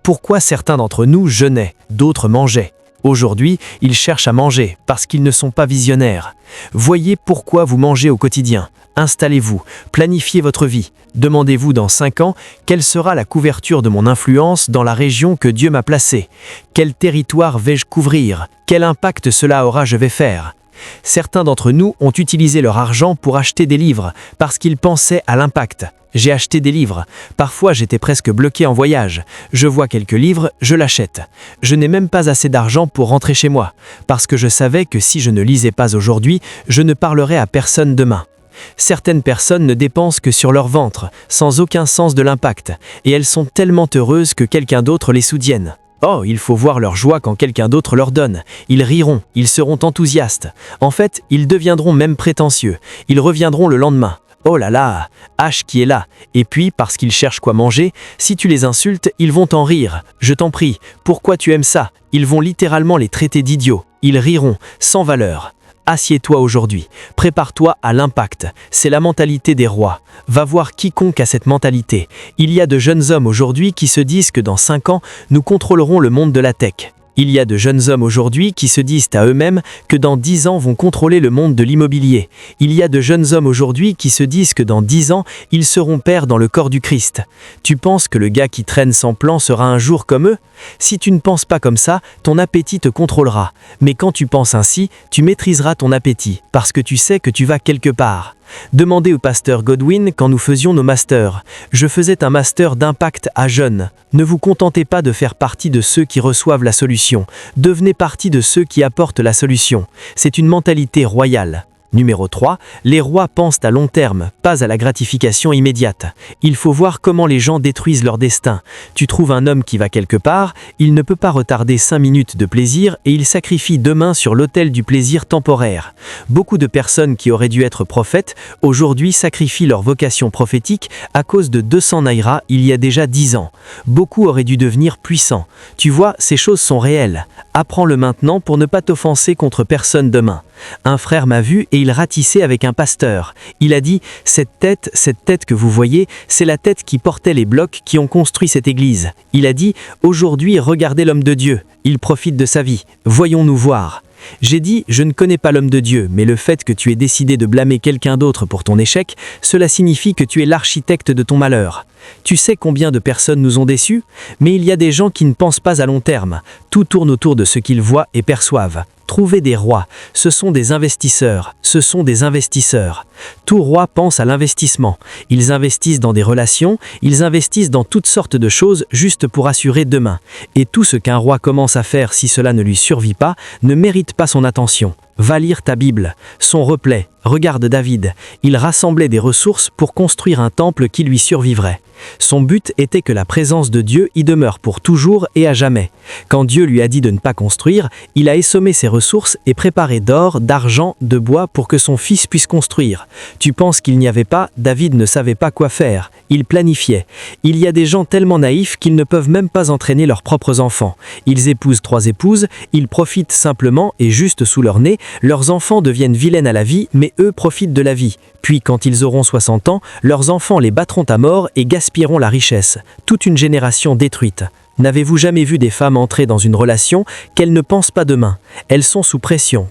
Pourquoi certains d'entre nous jeûnaient, d'autres mangeaient? Aujourd'hui, ils cherchent à manger parce qu'ils ne sont pas visionnaires. Voyez pourquoi vous mangez au quotidien. Installez-vous, planifiez votre vie. Demandez-vous dans 5 ans, quelle sera la couverture de mon influence dans la région que Dieu m'a placée? Quel territoire vais-je couvrir? Quel impact cela aura je vais faire? Certains d'entre nous ont utilisé leur argent pour acheter des livres parce qu'ils pensaient à l'impact. J'ai acheté des livres. Parfois, j'étais presque bloqué en voyage. Je vois quelques livres, je l'achète. Je n'ai même pas assez d'argent pour rentrer chez moi, parce que je savais que si je ne lisais pas aujourd'hui, je ne parlerais à personne demain. Certaines personnes ne dépensent que sur leur ventre, sans aucun sens de l'impact, et elles sont tellement heureuses que quelqu'un d'autre les soutienne. Oh, il faut voir leur joie quand quelqu'un d'autre leur donne. Ils riront, ils seront enthousiastes. En fait, ils deviendront même prétentieux. Ils reviendront le lendemain. Oh là là, H qui est là. Et puis, parce qu'ils cherchent quoi manger, si tu les insultes, ils vont t'en rire. Je t'en prie, pourquoi tu aimes ça? Ils vont littéralement les traiter d'idiots. Ils riront, sans valeur. Assieds-toi aujourd'hui, prépare-toi à l'impact. C'est la mentalité des rois. Va voir quiconque a cette mentalité. Il y a de jeunes hommes aujourd'hui qui se disent que dans 5 ans, nous contrôlerons le monde de la tech. Il y a de jeunes hommes aujourd'hui qui se disent à eux-mêmes que dans 10 ans vont contrôler le monde de l'immobilier. Il y a de jeunes hommes aujourd'hui qui se disent que dans 10 ans, ils seront pères dans le corps du Christ. Tu penses que le gars qui traîne sans plan sera un jour comme eux? Si tu ne penses pas comme ça, ton appétit te contrôlera. Mais quand tu penses ainsi, tu maîtriseras ton appétit, parce que tu sais que tu vas quelque part. Demandez au pasteur Godwin quand nous faisions nos masters. Je faisais un master d'impact à jeunes. Ne vous contentez pas de faire partie de ceux qui reçoivent la solution. Devenez partie de ceux qui apportent la solution. C'est une mentalité royale. Numéro 3, les rois pensent à long terme, pas à la gratification immédiate. Il faut voir comment les gens détruisent leur destin. Tu trouves un homme qui va quelque part, il ne peut pas retarder 5 minutes de plaisir et il sacrifie demain sur l'autel du plaisir temporaire. Beaucoup de personnes qui auraient dû être prophètes, aujourd'hui sacrifient leur vocation prophétique à cause de 200 naira il y a déjà 10 ans. Beaucoup auraient dû devenir puissants. Tu vois, ces choses sont réelles. Apprends-le maintenant pour ne pas t'offenser contre personne demain. Un frère m'a vu et il ratissait avec un pasteur. Il a dit « Cette tête que vous voyez, c'est la tête qui portait les blocs qui ont construit cette église. » Il a dit « Aujourd'hui, regardez l'homme de Dieu. Il profite de sa vie. Voyons-nous voir. » J'ai dit « Je ne connais pas l'homme de Dieu, mais le fait que tu aies décidé de blâmer quelqu'un d'autre pour ton échec, cela signifie que tu es l'architecte de ton malheur. Tu sais combien de personnes nous ont déçus? Mais il y a des gens qui ne pensent pas à long terme. Tout tourne autour de ce qu'ils voient et perçoivent. Trouvez des rois, ce sont des investisseurs, Tout roi pense à l'investissement. Ils investissent dans des relations, ils investissent dans toutes sortes de choses juste pour assurer demain. Et tout ce qu'un roi commence à faire si cela ne lui survit pas, ne mérite pas son attention. Va lire ta Bible, son replay. Regarde David, il rassemblait des ressources pour construire un temple qui lui survivrait. Son but était que la présence de Dieu y demeure pour toujours et à jamais. Quand Dieu lui a dit de ne pas construire, il a essommé ses ressources et préparé d'or, d'argent, de bois pour que son fils puisse construire. Tu penses qu'il n'y avait pas, David ne savait pas quoi faire. Il planifiait. Il y a des gens tellement naïfs qu'ils ne peuvent même pas entraîner leurs propres enfants. Ils épousent 3 épouses, ils profitent simplement et juste sous leur nez, leurs enfants deviennent vilaines à la vie, mais eux profitent de la vie. Puis quand ils auront 60 ans, leurs enfants les battront à mort et gaspilleront la richesse. Toute une génération détruite. N'avez-vous jamais vu des femmes entrer dans une relation qu'elles ne pensent pas demain? Elles sont sous pression.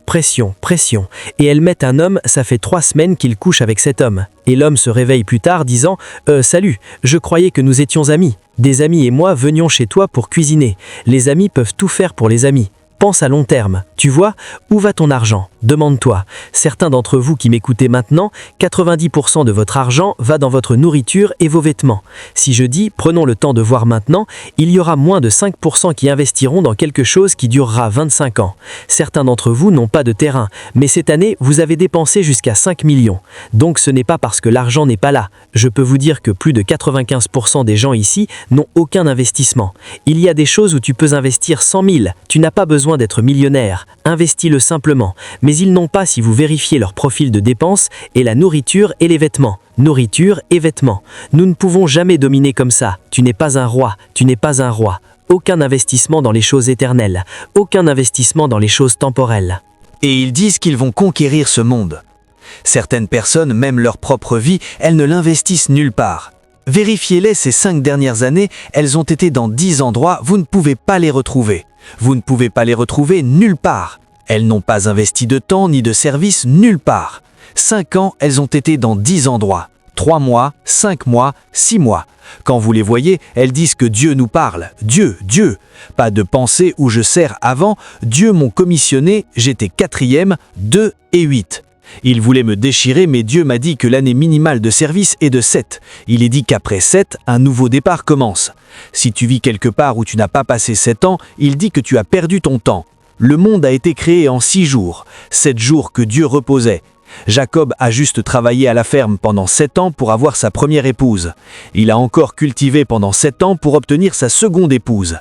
Et elles mettent un homme, ça fait 3 semaines qu'il couche avec cet homme. Et l'homme se réveille plus tard disant « Salut, je croyais que nous étions amis. Des amis et moi venions chez toi pour cuisiner. Les amis peuvent tout faire pour les amis. » Pense à long terme. Tu vois, où va ton argent? Demande-toi. Certains d'entre vous qui m'écoutez maintenant, 90% de votre argent va dans votre nourriture et vos vêtements. Si je dis, prenons le temps de voir maintenant, il y aura moins de 5% qui investiront dans quelque chose qui durera 25 ans. Certains d'entre vous n'ont pas de terrain, mais cette année, vous avez dépensé jusqu'à 5 millions. Donc ce n'est pas parce que l'argent n'est pas là. Je peux vous dire que plus de 95% des gens ici n'ont aucun investissement. Il y a des choses où tu peux investir 100 000. Tu n'as pas besoin d'être millionnaire. Investis-le simplement. Mais ils n'ont pas si vous vérifiez leur profil de dépenses et la nourriture et les vêtements. Nourriture et vêtements. Nous ne pouvons jamais dominer comme ça. Tu n'es pas un roi. Aucun investissement dans les choses éternelles. Aucun investissement dans les choses temporelles. Et ils disent qu'ils vont conquérir ce monde. Certaines personnes, même leur propre vie, elles ne l'investissent nulle part. Vérifiez-les ces 5 dernières années, elles ont été dans 10 endroits, vous ne pouvez pas les retrouver. Vous ne pouvez pas les retrouver nulle part. Elles n'ont pas investi de temps ni de service nulle part. 5 ans, elles ont été dans 10 endroits. 3 mois, 5 mois, 6 mois. Quand vous les voyez, elles disent que Dieu nous parle. Dieu. Pas de pensée où je sers avant. Dieu m'ont commissionné, j'étais 4e, 2 et 8. Il voulait me déchirer, mais Dieu m'a dit que l'année minimale de service est de 7. Il est dit qu'après 7, un nouveau départ commence. Si tu vis quelque part où tu n'as pas passé 7 ans, il dit que tu as perdu ton temps. Le monde a été créé en 6 jours, 7 jours que Dieu reposait. Jacob a juste travaillé à la ferme pendant 7 ans pour avoir sa première épouse. Il a encore cultivé pendant 7 ans pour obtenir sa seconde épouse.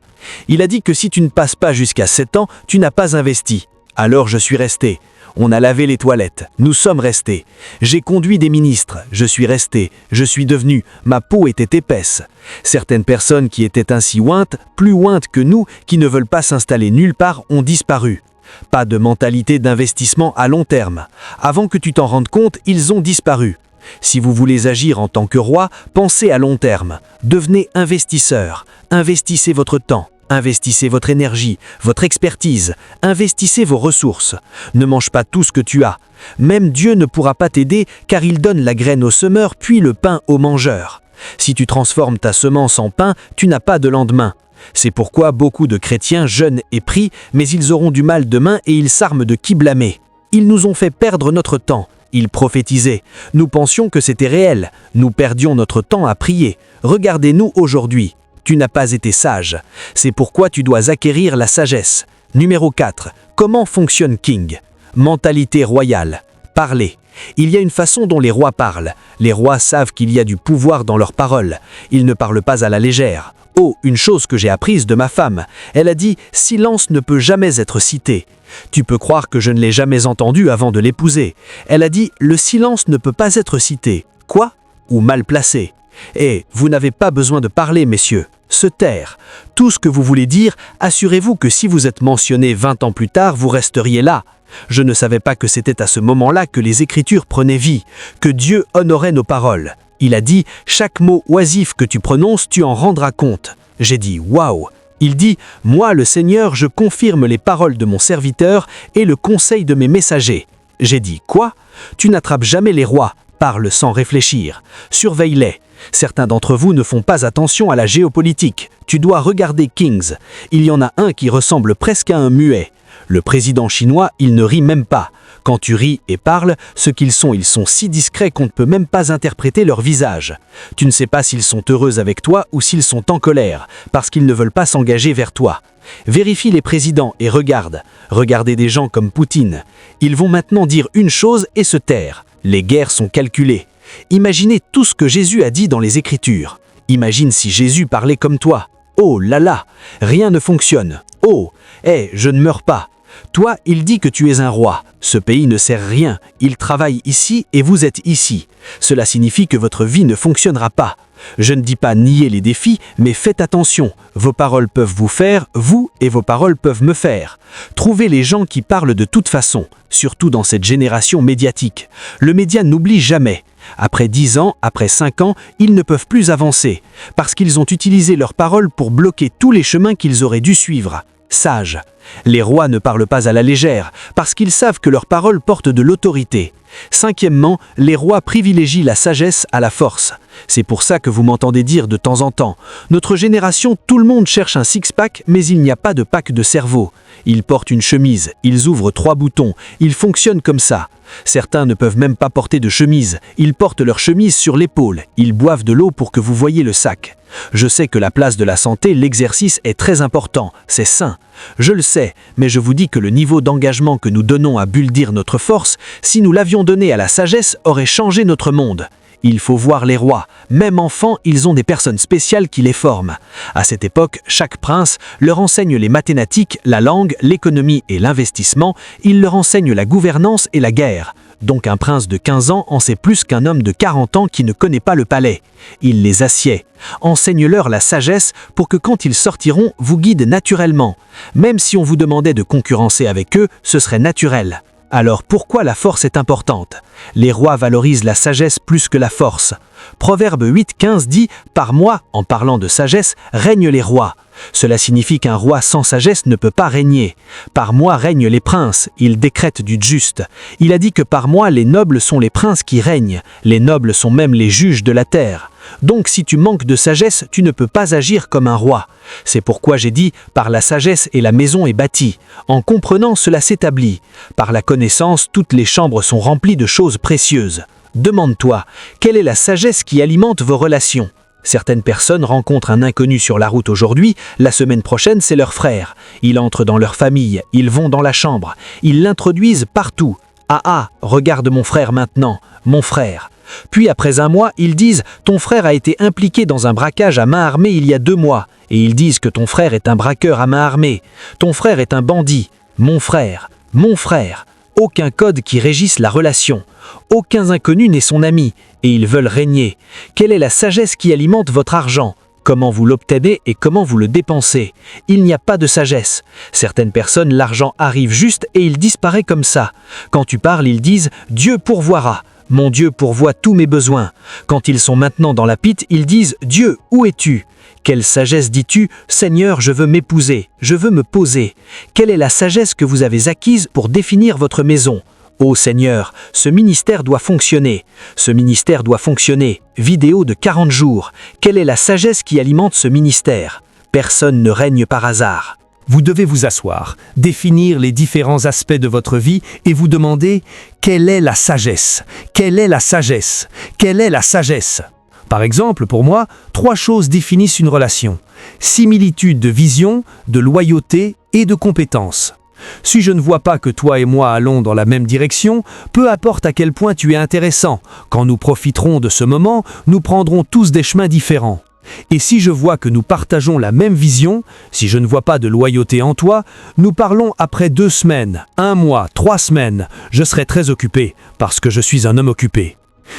Il a dit que si tu ne passes pas jusqu'à 7 ans, tu n'as pas investi. Alors je suis resté. On a lavé les toilettes, nous sommes restés. J'ai conduit des ministres, je suis resté, je suis devenu, ma peau était épaisse. Certaines personnes qui étaient ainsi ointes, plus ointes que nous, qui ne veulent pas s'installer nulle part, ont disparu. Pas de mentalité d'investissement à long terme. Avant que tu t'en rendes compte, ils ont disparu. Si vous voulez agir en tant que roi, pensez à long terme. Devenez investisseur. Investissez votre temps. Investissez votre énergie, votre expertise, investissez vos ressources. Ne mange pas tout ce que tu as. Même Dieu ne pourra pas t'aider car il donne la graine au semeur puis le pain au mangeur. Si tu transformes ta semence en pain, tu n'as pas de lendemain. C'est pourquoi beaucoup de chrétiens jeûnent et prient, mais ils auront du mal demain et ils s'arment de qui blâmer. Ils nous ont fait perdre notre temps. Ils prophétisaient. Nous pensions que c'était réel. Nous perdions notre temps à prier. Regardez-nous aujourd'hui. Tu n'as pas été sage. C'est pourquoi tu dois acquérir la sagesse. Numéro 4. Comment fonctionne King? Mentalité royale. Parler. Il y a une façon dont les rois parlent. Les rois savent qu'il y a du pouvoir dans leurs paroles. Ils ne parlent pas à la légère. Oh, une chose que j'ai apprise de ma femme. Elle a dit « Silence ne peut jamais être cité ». Tu peux croire que je ne l'ai jamais entendu avant de l'épouser. Elle a dit « Le silence ne peut pas être cité ». Quoi? Ou mal placé. Eh, vous n'avez pas besoin de parler, messieurs. Se taire. Tout ce que vous voulez dire, assurez-vous que si vous êtes mentionné 20 ans plus tard, vous resteriez là. Je ne savais pas que c'était à ce moment-là que les Écritures prenaient vie, que Dieu honorait nos paroles. Il a dit « Chaque mot oisif que tu prononces, tu en rendras compte ». J'ai dit « Waouh ». Il dit « Moi, le Seigneur, je confirme les paroles de mon serviteur et le conseil de mes messagers ». J'ai dit « Quoi? Tu n'attrapes jamais les rois, parle sans réfléchir. Surveille-les. Certains d'entre vous ne font pas attention à la géopolitique. Tu dois regarder Kings. Il y en a un qui ressemble presque à un muet. Le président chinois, il ne rit même pas. Quand tu ris et parles, ce qu'ils sont, ils sont si discrets qu'on ne peut même pas interpréter leur visage. Tu ne sais pas s'ils sont heureux avec toi ou s'ils sont en colère, parce qu'ils ne veulent pas s'engager vers toi. Vérifie les présidents et regarde. Regardez des gens comme Poutine. Ils vont maintenant dire une chose et se taire. Les guerres sont calculées. Imaginez tout ce que Jésus a dit dans les Écritures. Imagine si Jésus parlait comme toi. Oh là là, rien ne fonctionne. Oh, je ne meurs pas. Toi, il dit que tu es un roi. Ce pays ne sert à rien. Il travaille ici et vous êtes ici. Cela signifie que votre vie ne fonctionnera pas. Je ne dis pas nier les défis, mais faites attention. Vos paroles peuvent vous faire, vous, et vos paroles peuvent me faire. Trouvez les gens qui parlent de toute façon, surtout dans cette génération médiatique. Le média n'oublie jamais. Après 10 ans, après 5 ans, ils ne peuvent plus avancer, parce qu'ils ont utilisé leurs paroles pour bloquer tous les chemins qu'ils auraient dû suivre. Sages. Les rois ne parlent pas à la légère, parce qu'ils savent que leurs paroles portent de l'autorité. Cinquièmement, les rois privilégient la sagesse à la force. C'est pour ça que vous m'entendez dire de temps en temps « Notre génération, tout le monde cherche un six-pack, mais il n'y a pas de pack de cerveau. Ils portent une chemise, ils ouvrent 3 boutons, ils fonctionnent comme ça. Certains ne peuvent même pas porter de chemise, ils portent leur chemise sur l'épaule, ils boivent de l'eau pour que vous voyez le sac. Je sais que la place de la santé, l'exercice est très important, c'est sain. Je le sais, mais je vous dis que le niveau d'engagement que nous donnons à buldir notre force, si nous l'avions donné à la sagesse, aurait changé notre monde. Il faut voir les rois. Même enfants, ils ont des personnes spéciales qui les forment. À cette époque, chaque prince leur enseigne les mathématiques, la langue, l'économie et l'investissement. Il leur enseigne la gouvernance et la guerre. Donc un prince de 15 ans en sait plus qu'un homme de 40 ans qui ne connaît pas le palais. Il les assied. Enseigne-leur la sagesse pour que quand ils sortiront, vous guident naturellement. Même si on vous demandait de concurrencer avec eux, ce serait naturel. Alors pourquoi la force est importante? Les rois valorisent la sagesse plus que la force. Proverbe 8,15 dit « Par moi, en parlant de sagesse, règnent les rois ». Cela signifie qu'un roi sans sagesse ne peut pas régner. Par moi règnent les princes, il décrète du juste. Il a dit que par moi les nobles sont les princes qui règnent, les nobles sont même les juges de la terre. Donc si tu manques de sagesse, tu ne peux pas agir comme un roi. C'est pourquoi j'ai dit « Par la sagesse et la maison est bâtie ». En comprenant, cela s'établit. Par la connaissance, toutes les chambres sont remplies de choses précieuses. Demande-toi, quelle est la sagesse qui alimente vos relations? Certaines personnes rencontrent un inconnu sur la route aujourd'hui, la semaine prochaine c'est leur frère. Ils entrent dans leur famille, ils vont dans la chambre, ils l'introduisent partout. Ah, regarde mon frère maintenant, mon frère. Puis après un mois, ils disent « Ton frère a été impliqué dans un braquage à main armée il y a 2 mois. » Et ils disent que ton frère est un braqueur à main armée. Ton frère est un bandit. Mon frère, mon frère. Aucun code qui régisse la relation. Aucun inconnu n'est son ami. Et ils veulent régner. Quelle est la sagesse qui alimente votre argent? Comment vous l'obtenez et comment vous le dépensez? Il n'y a pas de sagesse. Certaines personnes, l'argent arrive juste et il disparaît comme ça. Quand tu parles, ils disent « Dieu pourvoira ». Mon Dieu pourvoit tous mes besoins. Quand ils sont maintenant dans la pite, ils disent « Dieu, où es-tu » Quelle sagesse dis-tu « Seigneur, je veux m'épouser, je veux me poser ». Quelle est la sagesse que vous avez acquise pour définir votre maison? Ô Seigneur, ce ministère doit fonctionner. Ce ministère doit fonctionner. Vidéo de 40 jours. Quelle est la sagesse qui alimente ce ministère? Personne ne règne par hasard. Vous devez vous asseoir, définir les différents aspects de votre vie et vous demander quelle est la sagesse? Quelle est la sagesse? Quelle est la sagesse? Par exemple, pour moi, 3 choses définissent une relation. Similitude de vision, de loyauté et de compétence. Si je ne vois pas que toi et moi allons dans la même direction, peu importe à quel point tu es intéressant, quand nous profiterons de ce moment, nous prendrons tous des chemins différents. Et si je vois que nous partageons la même vision, si je ne vois pas de loyauté en toi, nous parlons après 2 semaines, 1 mois, 3 semaines. Je serai très occupé, parce que je suis un homme occupé.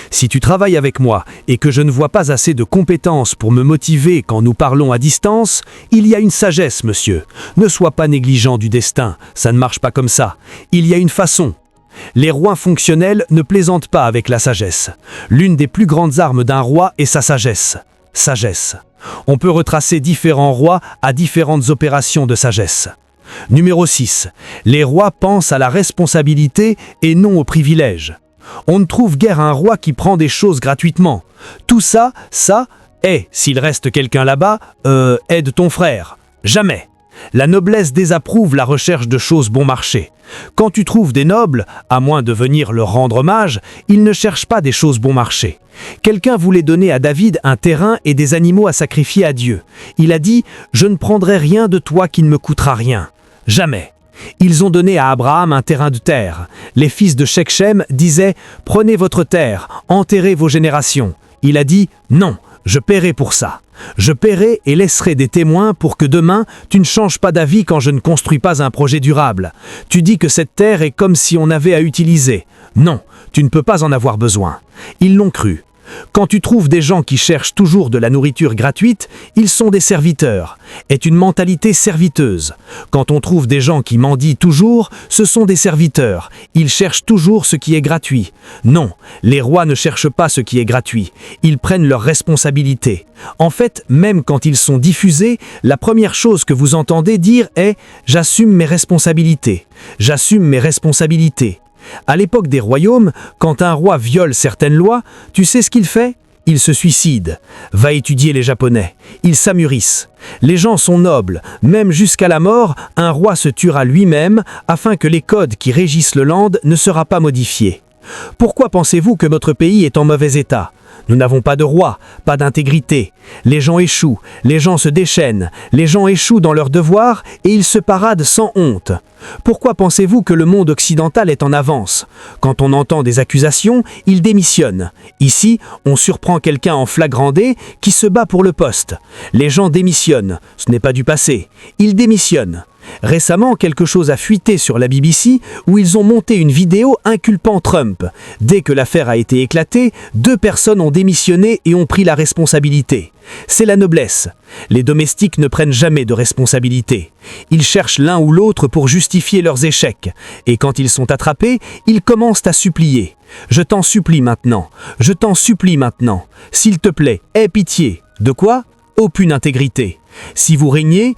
Si tu travailles avec moi et que je ne vois pas assez de compétences pour me motiver quand nous parlons à distance, il y a une sagesse, monsieur. Ne sois pas négligent du destin, ça ne marche pas comme ça. Il y a une façon. Les rois fonctionnels ne plaisantent pas avec la sagesse. L'une des plus grandes armes d'un roi est sa sagesse. Sagesse. On peut retracer différents rois à différentes opérations de sagesse. Numéro 6. Les rois pensent à la responsabilité et non au privilège. On ne trouve guère un roi qui prend des choses gratuitement. Tout ça, s'il reste quelqu'un là-bas, aide ton frère. Jamais. La noblesse désapprouve la recherche de choses bon marché. Quand tu trouves des nobles, à moins de venir leur rendre hommage, ils ne cherchent pas des choses bon marché. Quelqu'un voulait donner à David un terrain et des animaux à sacrifier à Dieu. Il a dit « Je ne prendrai rien de toi qui ne me coûtera rien. » Jamais. Ils ont donné à Abraham un terrain de terre. Les fils de Shechem disaient « Prenez votre terre, enterrez vos générations. » Il a dit « Non, je paierai pour ça. Je paierai et laisserai des témoins pour que demain, tu ne changes pas d'avis quand je ne construis pas un projet durable. Tu dis que cette terre est comme si on avait à utiliser. Non, tu ne peux pas en avoir besoin. » Ils l'ont cru. Quand tu trouves des gens qui cherchent toujours de la nourriture gratuite, ils sont des serviteurs, est une mentalité serviteuse. Quand on trouve des gens qui mendient toujours, ce sont des serviteurs, ils cherchent toujours ce qui est gratuit. Non, les rois ne cherchent pas ce qui est gratuit, ils prennent leurs responsabilités. En fait, même quand ils sont diffusés, la première chose que vous entendez dire est « J'assume mes responsabilités, j'assume mes responsabilités ». À l'époque des royaumes, quand un roi viole certaines lois, tu sais ce qu'il fait? Il se suicide. Va étudier les Japonais. Ils s'amurissent. Les gens sont nobles. Même jusqu'à la mort, un roi se tuera lui-même afin que les codes qui régissent le land ne soient pas modifiés. Pourquoi pensez-vous que notre pays est en mauvais état? Nous n'avons pas de roi, pas d'intégrité. Les gens échouent, les gens se déchaînent, les gens échouent dans leurs devoirs et ils se paradent sans honte. Pourquoi pensez-vous que le monde occidental est en avance? Quand on entend des accusations, il démissionne. Ici, on surprend quelqu'un en flagrant délit qui se bat pour le poste. Les gens démissionnent. Ce n'est pas du passé. Ils démissionnent. Récemment, quelque chose a fuité sur la BBC où ils ont monté une vidéo inculpant Trump. Dès que l'affaire a été éclatée, 2 personnes ont démissionné et ont pris la responsabilité. C'est la noblesse. Les domestiques ne prennent jamais de responsabilité. Ils cherchent l'un ou l'autre pour justifier leurs échecs. Et quand ils sont attrapés, ils commencent à supplier. « Je t'en supplie maintenant. Je t'en supplie maintenant. S'il te plaît, aie pitié. » De quoi? Aucune intégrité. Si vous régnez,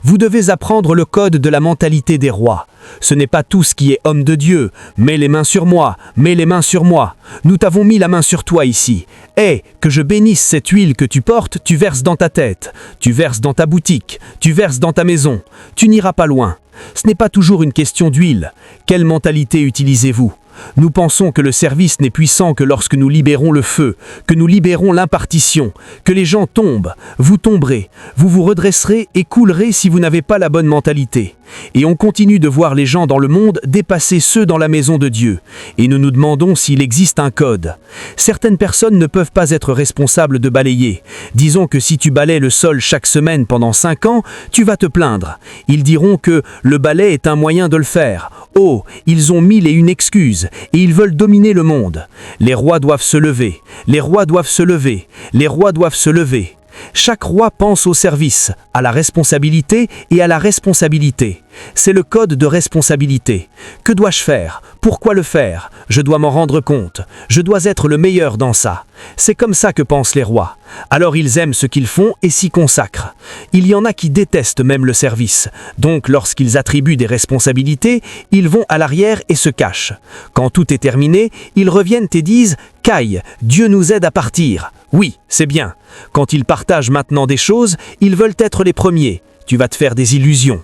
vous devez apprendre le code de la mentalité des rois. Ce n'est pas tout ce qui est homme de Dieu. Mets les mains sur moi, mets les mains sur moi. Nous t'avons mis la main sur toi ici. Que je bénisse cette huile que tu portes, tu verses dans ta tête, tu verses dans ta boutique, tu verses dans ta maison. Tu n'iras pas loin. Ce n'est pas toujours une question d'huile. Quelle mentalité utilisez-vous? Nous pensons que le service n'est puissant que lorsque nous libérons le feu, que nous libérons l'impartition, que les gens tombent, vous tomberez, vous vous redresserez et coulerez si vous n'avez pas la bonne mentalité. Et on continue de voir les gens dans le monde dépasser ceux dans la maison de Dieu. Et nous nous demandons s'il existe un code. Certaines personnes ne peuvent pas être responsables de balayer. Disons que si tu balaies le sol chaque semaine pendant 5 ans, tu vas te plaindre. Ils diront que le balai est un moyen de le faire. Oh, ils ont 1001 excuses et ils veulent dominer le monde. Les rois doivent se lever. Les rois doivent se lever. Les rois doivent se lever. Chaque roi pense au service, à la responsabilité et à la responsabilité. C'est le code de responsabilité. Que dois-je faire? Pourquoi le faire? Je dois m'en rendre compte. Je dois être le meilleur dans ça. C'est comme ça que pensent les rois. Alors ils aiment ce qu'ils font et s'y consacrent. Il y en a qui détestent même le service. Donc lorsqu'ils attribuent des responsabilités, ils vont à l'arrière et se cachent. Quand tout est terminé, ils reviennent et disent « Caille, Dieu nous aide à partir ». Oui, c'est bien. Quand ils partagent maintenant des choses, ils veulent être les premiers. tu vas te faire des illusions.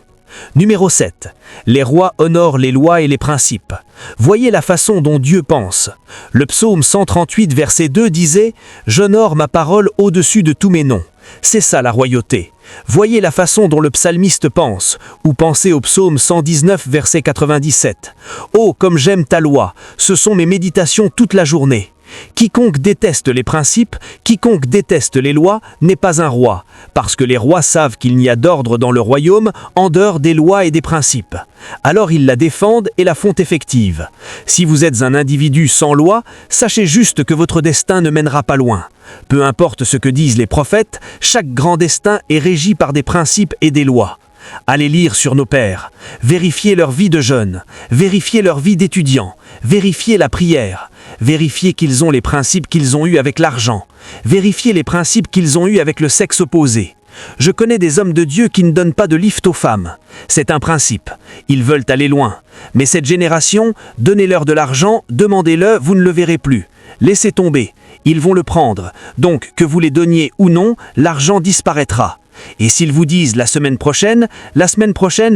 Numéro 7. Les rois honorent les lois et les principes. Voyez la façon dont Dieu pense. Le psaume 138, verset 2 disait « J'honore ma parole au-dessus de tous mes noms ». C'est ça la royauté. Voyez la façon dont le psalmiste pense, ou pensez au psaume 119, verset 97. « Oh, comme j'aime ta loi, ce sont mes méditations toute la journée ». Quiconque déteste les principes, quiconque déteste les lois, n'est pas un roi, parce que les rois savent qu'il n'y a d'ordre dans le royaume en dehors des lois et des principes. Alors ils la défendent et la font effective. Si vous êtes un individu sans loi, sachez juste que votre destin ne mènera pas loin. Peu importe ce que disent les prophètes, chaque grand destin est régi par des principes et des lois. Allez lire sur nos pères, vérifiez leur vie de jeunes, vérifiez leur vie d'étudiants, vérifiez la prière, vérifiez qu'ils ont les principes qu'ils ont eus avec l'argent, vérifiez les principes qu'ils ont eus avec le sexe opposé. Je connais des hommes de Dieu qui ne donnent pas de lift aux femmes. C'est un principe. Ils veulent aller loin. Mais cette génération, donnez-leur de l'argent, demandez-le, vous ne le verrez plus. Laissez tomber. Ils vont le prendre. Donc, que vous les donniez ou non, l'argent disparaîtra. Et s'ils vous disent la semaine prochaine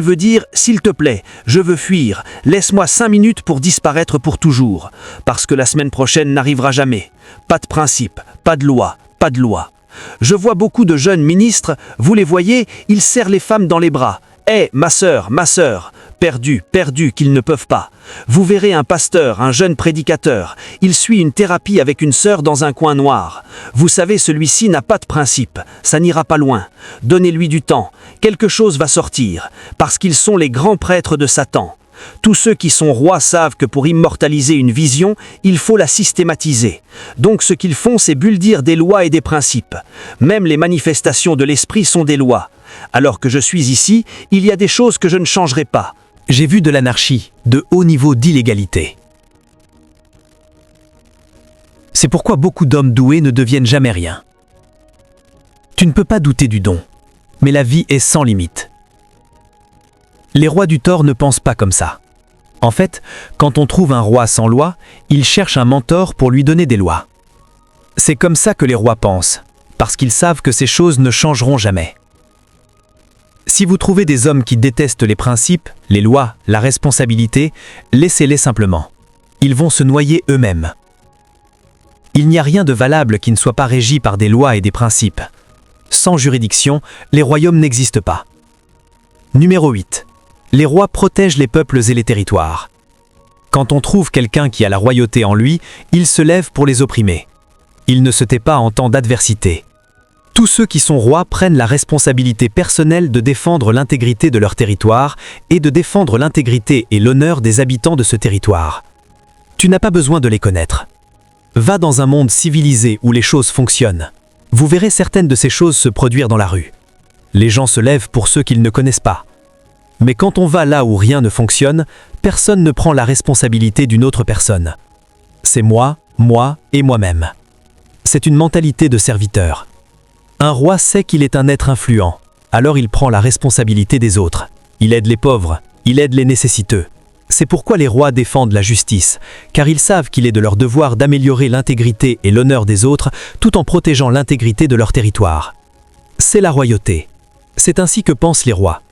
veut dire « s'il te plaît, je veux fuir, laisse-moi 5 minutes pour disparaître pour toujours ». Parce que la semaine prochaine n'arrivera jamais. Pas de principe, pas de loi, pas de loi. Je vois beaucoup de jeunes ministres, vous les voyez, ils serrent les femmes dans les bras. « Hé, ma sœur, perdu, qu'ils ne peuvent pas. » Vous verrez un pasteur, un jeune prédicateur, il suit une thérapie avec une sœur dans un coin noir. Vous savez, celui-ci n'a pas de principe, ça n'ira pas loin. Donnez-lui du temps, quelque chose va sortir, parce qu'ils sont les grands prêtres de Satan. Tous ceux qui sont rois savent que pour immortaliser une vision, il faut la systématiser. Donc ce qu'ils font, c'est buldir des lois et des principes. Même les manifestations de l'esprit sont des lois. Alors que je suis ici, il y a des choses que je ne changerai pas. J'ai vu de l'anarchie, de haut niveau d'illégalité. C'est pourquoi beaucoup d'hommes doués ne deviennent jamais rien. Tu ne peux pas douter du don, mais la vie est sans limite. Les rois du tort ne pensent pas comme ça. En fait, quand on trouve un roi sans loi, il cherche un mentor pour lui donner des lois. C'est comme ça que les rois pensent, parce qu'ils savent que ces choses ne changeront jamais. Si vous trouvez des hommes qui détestent les principes, les lois, la responsabilité, laissez-les simplement. Ils vont se noyer eux-mêmes. Il n'y a rien de valable qui ne soit pas régi par des lois et des principes. Sans juridiction, les royaumes n'existent pas. Numéro 8. Les rois protègent les peuples et les territoires. Quand on trouve quelqu'un qui a la royauté en lui, il se lève pour les opprimer. Il ne se tait pas en temps d'adversité. Tous ceux qui sont rois prennent la responsabilité personnelle de défendre l'intégrité de leur territoire et de défendre l'intégrité et l'honneur des habitants de ce territoire. Tu n'as pas besoin de les connaître. Va dans un monde civilisé où les choses fonctionnent. Vous verrez certaines de ces choses se produire dans la rue. Les gens se lèvent pour ceux qu'ils ne connaissent pas. Mais quand on va là où rien ne fonctionne, personne ne prend la responsabilité d'une autre personne. C'est moi et moi-même. C'est une mentalité de serviteur. Un roi sait qu'il est un être influent, alors il prend la responsabilité des autres. Il aide les pauvres, il aide les nécessiteux. C'est pourquoi les rois défendent la justice, car ils savent qu'il est de leur devoir d'améliorer l'intégrité et l'honneur des autres tout en protégeant l'intégrité de leur territoire. C'est la royauté. C'est ainsi que pensent les rois.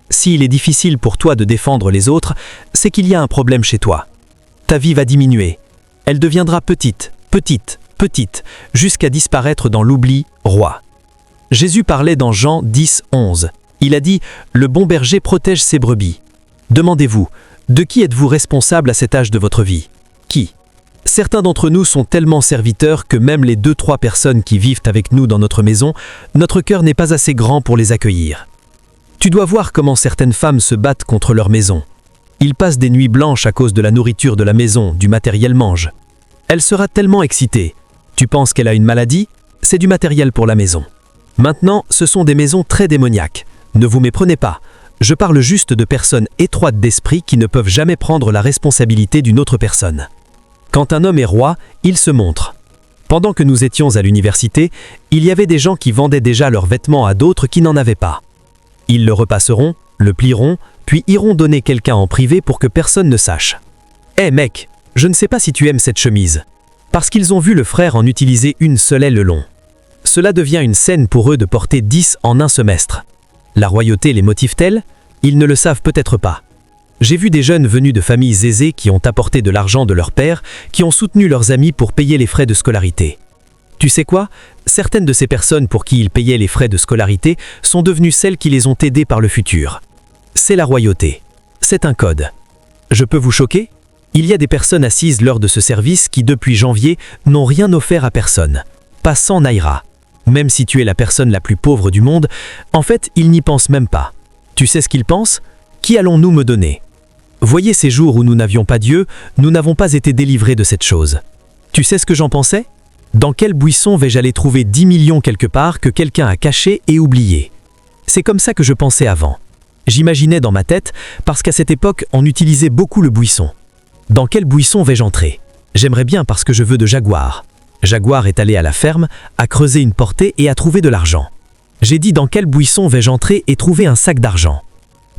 S'il est difficile pour toi de défendre les autres, c'est qu'il y a un problème chez toi. Ta vie va diminuer. Elle deviendra petite, jusqu'à disparaître dans l'oubli, roi. Jésus parlait dans Jean 10, 11. Il a dit « Le bon berger protège ses brebis ». Demandez-vous, de qui êtes-vous responsable à cet âge de votre vie? Qui? Certains d'entre nous sont tellement serviteurs que même les 2-3 personnes qui vivent avec nous dans notre maison, notre cœur n'est pas assez grand pour les accueillir. Tu dois voir comment certaines femmes se battent contre leur maison. Ils passent des nuits blanches à cause de la nourriture de la maison, du matériel mange. Elle sera tellement excitée. Tu penses qu'elle a une maladie? C'est du matériel pour la maison. Maintenant, ce sont des maisons très démoniaques. Ne vous méprenez pas. Je parle juste de personnes étroites d'esprit qui ne peuvent jamais prendre la responsabilité d'une autre personne. Quand un homme est roi, il se montre. Pendant que nous étions à l'université, il y avait des gens qui vendaient déjà leurs vêtements à d'autres qui n'en avaient pas. Ils le repasseront, le plieront, puis iront donner quelqu'un en privé pour que personne ne sache. « Hé mec, je ne sais pas si tu aimes cette chemise. » Parce qu'ils ont vu le frère en utiliser une seule aile le long. Cela devient une scène pour eux de porter 10 en un semestre. La royauté les motive-t-elle? Ils ne le savent peut-être pas. J'ai vu des jeunes venus de familles aisées qui ont apporté de l'argent de leur père, qui ont soutenu leurs amis pour payer les frais de scolarité. Tu sais quoi? Certaines de ces personnes pour qui ils payaient les frais de scolarité sont devenues celles qui les ont aidés par le futur. C'est la royauté. C'est un code. Je peux vous choquer? Il y a des personnes assises lors de ce service qui, depuis janvier, n'ont rien offert à personne. Pas 100 naira. Même si tu es la personne la plus pauvre du monde, en fait, ils n'y pensent même pas. Tu sais ce qu'ils pensent? Qui allons-nous me donner? Voyez ces jours où nous n'avions pas Dieu, nous n'avons pas été délivrés de cette chose. Tu sais ce que j'en pensais? Dans quel buisson vais-je aller trouver 10 millions quelque part que quelqu'un a caché et oublié? C'est comme ça que je pensais avant. J'imaginais dans ma tête, parce qu'à cette époque, on utilisait beaucoup le buisson. Dans quel buisson vais-je entrer? J'aimerais bien parce que je veux de Jaguar. Jaguar est allé à la ferme, a creusé une portée et a trouvé de l'argent. J'ai dit dans quel buisson vais-je entrer et trouver un sac d'argent.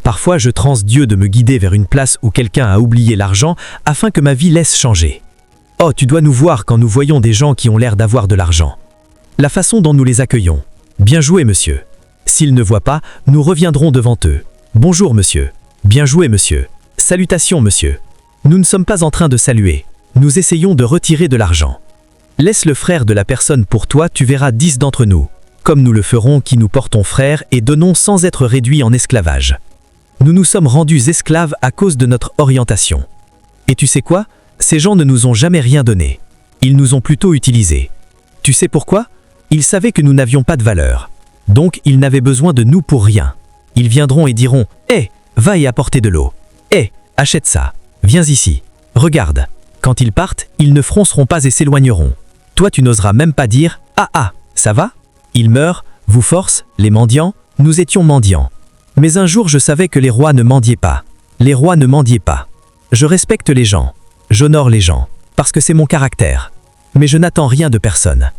Parfois, je transe Dieu de me guider vers une place où quelqu'un a oublié l'argent afin que ma vie laisse changer. Oh, tu dois nous voir quand nous voyons des gens qui ont l'air d'avoir de l'argent. La façon dont nous les accueillons. Bien joué, monsieur. S'ils ne voient pas, nous reviendrons devant eux. Bonjour, monsieur. Bien joué, monsieur. Salutations, monsieur. Nous ne sommes pas en train de saluer. Nous essayons de retirer de l'argent. Laisse le frère de la personne pour toi, tu verras 10 d'entre nous. Comme nous le ferons qui nous portons frères et donnons sans être réduits en esclavage. Nous nous sommes rendus esclaves à cause de notre orientation. Et tu sais quoi? Ces gens ne nous ont jamais rien donné. Ils nous ont plutôt utilisés. Tu sais pourquoi? Ils savaient que nous n'avions pas de valeur. Donc ils n'avaient besoin de nous pour rien. Ils viendront et diront « Hé, va et apporter de l'eau. Hé, achète ça. Viens ici. Regarde. » Quand ils partent, ils ne fronceront pas et s'éloigneront. Toi, tu n'oseras même pas dire « Ah ah, ça va ?» Ils meurent, vous forcent, les mendiants, nous étions mendiants. Mais un jour, je savais que les rois ne mendiaient pas. Les rois ne mendiaient pas. Je respecte les gens. J'honore les gens, parce que c'est mon caractère. Mais je n'attends rien de personne.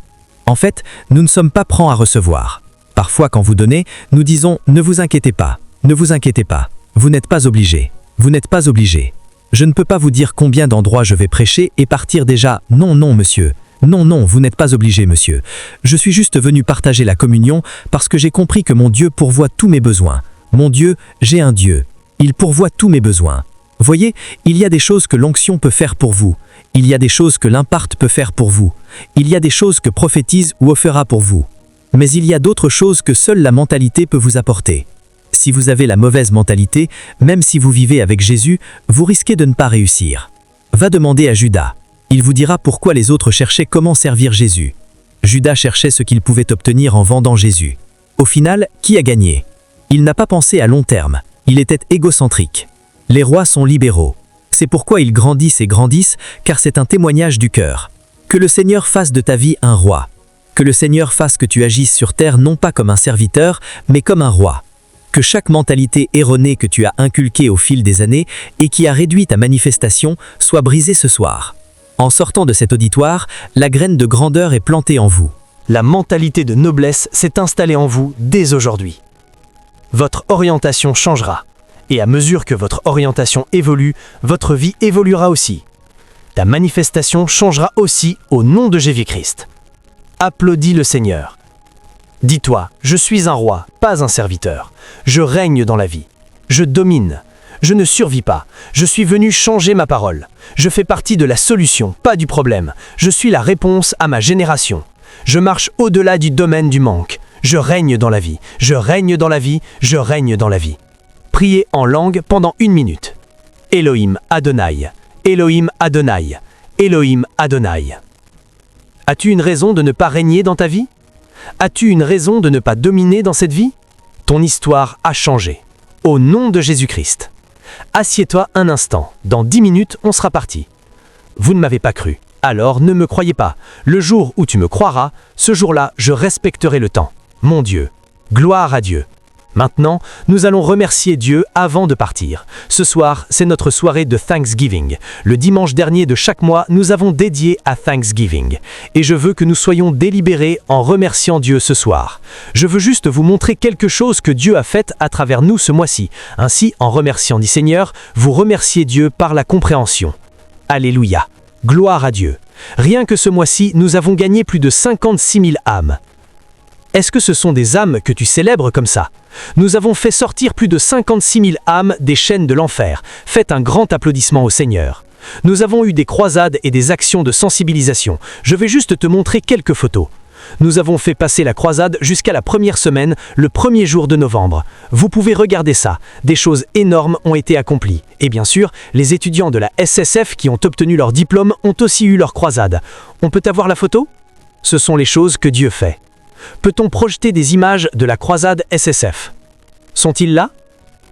En fait, nous ne sommes pas prompts à recevoir. Parfois, quand vous donnez, nous disons « Ne vous inquiétez pas, ne vous inquiétez pas. Vous n'êtes pas obligé. Vous n'êtes pas obligé. Je ne peux pas vous dire combien d'endroits je vais prêcher et partir déjà « Non, non, monsieur. Non, non, vous n'êtes pas obligé, monsieur. Je suis juste venu partager la communion parce que j'ai compris que mon Dieu pourvoit tous mes besoins. Mon Dieu, j'ai un Dieu. Il pourvoit tous mes besoins. Voyez, il y a des choses que l'onction peut faire pour vous. Il y a des choses que l'imparte peut faire pour vous. Il y a des choses que prophétise ou offrira pour vous. Mais il y a d'autres choses que seule la mentalité peut vous apporter. Si vous avez la mauvaise mentalité, même si vous vivez avec Jésus, vous risquez de ne pas réussir. Va demander à Judas. Il vous dira pourquoi les autres cherchaient comment servir Jésus. Judas cherchait ce qu'il pouvait obtenir en vendant Jésus. Au final, qui a gagné? Il n'a pas pensé à long terme. Il était égocentrique. Les rois sont libéraux. C'est pourquoi ils grandissent et grandissent, car c'est un témoignage du cœur. Que le Seigneur fasse de ta vie un roi. Que le Seigneur fasse que tu agisses sur terre non pas comme un serviteur, mais comme un roi. Que chaque mentalité erronée que tu as inculquée au fil des années et qui a réduit ta manifestation soit brisée ce soir. En sortant de cet auditoire, la graine de grandeur est plantée en vous. La mentalité de noblesse s'est installée en vous dès aujourd'hui. Votre orientation changera. Et à mesure que votre orientation évolue, votre vie évoluera aussi. Ta manifestation changera aussi au nom de Jésus-Christ. Applaudis le Seigneur. Dis-toi, je suis un roi, pas un serviteur. Je règne dans la vie. Je domine. Je ne survis pas. Je suis venu changer ma parole. Je fais partie de la solution, pas du problème. Je suis la réponse à ma génération. Je marche au-delà du domaine du manque. Je règne dans la vie. Je règne dans la vie. Je règne dans la vie. Priez en langue pendant 1 minute. Elohim Adonai, Elohim Adonai, Elohim Adonai. As-tu une raison de ne pas régner dans ta vie? As-tu une raison de ne pas dominer dans cette vie? Ton histoire a changé. Au nom de Jésus-Christ. Assieds-toi un instant. Dans 10 minutes, on sera parti. Vous ne m'avez pas cru. Alors ne me croyez pas. Le jour où tu me croiras, ce jour-là, je respecterai le temps. Mon Dieu. Gloire à Dieu. Maintenant, nous allons remercier Dieu avant de partir. Ce soir, c'est notre soirée de Thanksgiving. Le dimanche dernier de chaque mois, nous avons dédié à Thanksgiving. Et je veux que nous soyons délibérés en remerciant Dieu ce soir. Je veux juste vous montrer quelque chose que Dieu a fait à travers nous ce mois-ci. Ainsi, en remerciant, dit Seigneur, vous remerciez Dieu par la compréhension. Alléluia. Gloire à Dieu. Rien que ce mois-ci, nous avons gagné plus de 56 000 âmes. Est-ce que ce sont des âmes que tu célèbres comme ça? Nous avons fait sortir plus de 56 000 âmes des chaînes de l'enfer. Faites un grand applaudissement au Seigneur. Nous avons eu des croisades et des actions de sensibilisation. Je vais juste te montrer quelques photos. Nous avons fait passer la croisade jusqu'à la première semaine, le premier jour de novembre. Vous pouvez regarder ça. Des choses énormes ont été accomplies. Et bien sûr, les étudiants de la SSF qui ont obtenu leur diplôme ont aussi eu leur croisade. On peut avoir la photo? Ce sont les choses que Dieu fait. Peut-on projeter des images de la croisade SSF? Sont-ils là?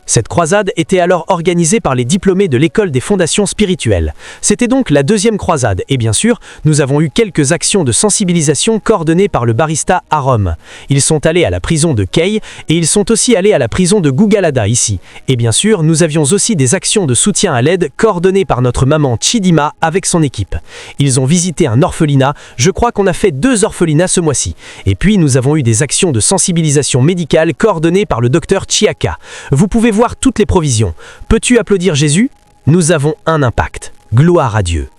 Cette croisade était alors organisée par les diplômés de l'école des fondations spirituelles. C'était donc la deuxième croisade et bien sûr, nous avons eu quelques actions de sensibilisation coordonnées par le barista à Rome. Ils sont allés à la prison de Kei et ils sont aussi allés à la prison de Gugalada ici. Et bien sûr, nous avions aussi des actions de soutien à l'aide coordonnées par notre maman Chidima avec son équipe. Ils ont visité un orphelinat, je crois qu'on a fait 2 orphelinats ce mois-ci. Et puis nous avons eu des actions de sensibilisation médicale coordonnées par le docteur Chiaka. Vous pouvez voir toutes les provisions. Peux-tu applaudir Jésus? Nous avons un impact. Gloire à Dieu.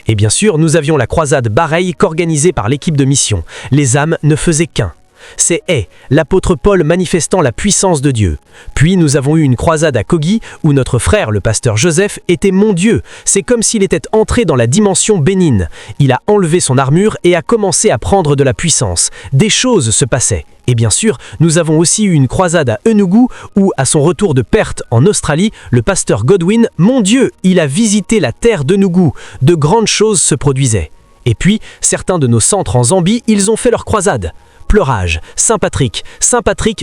Et bien sûr, nous avions la croisade Bareil qu'organisée par l'équipe de mission. Les âmes ne faisaient qu'un. C'est l'apôtre Paul manifestant la puissance de Dieu. Puis nous avons eu une croisade à Kogi où notre frère, le pasteur Joseph, était mon Dieu. C'est comme s'il était entré dans la dimension bénigne. Il a enlevé son armure et a commencé à prendre de la puissance. Des choses se passaient. Et bien sûr, nous avons aussi eu une croisade à Enugu où, à son retour de Perth en Australie, le pasteur Godwin, mon Dieu, il a visité la terre d'Enugu. De grandes choses se produisaient. Et puis, certains de nos centres en Zambie, ils ont fait leur croisade. Pleurage, Saint-Patrick,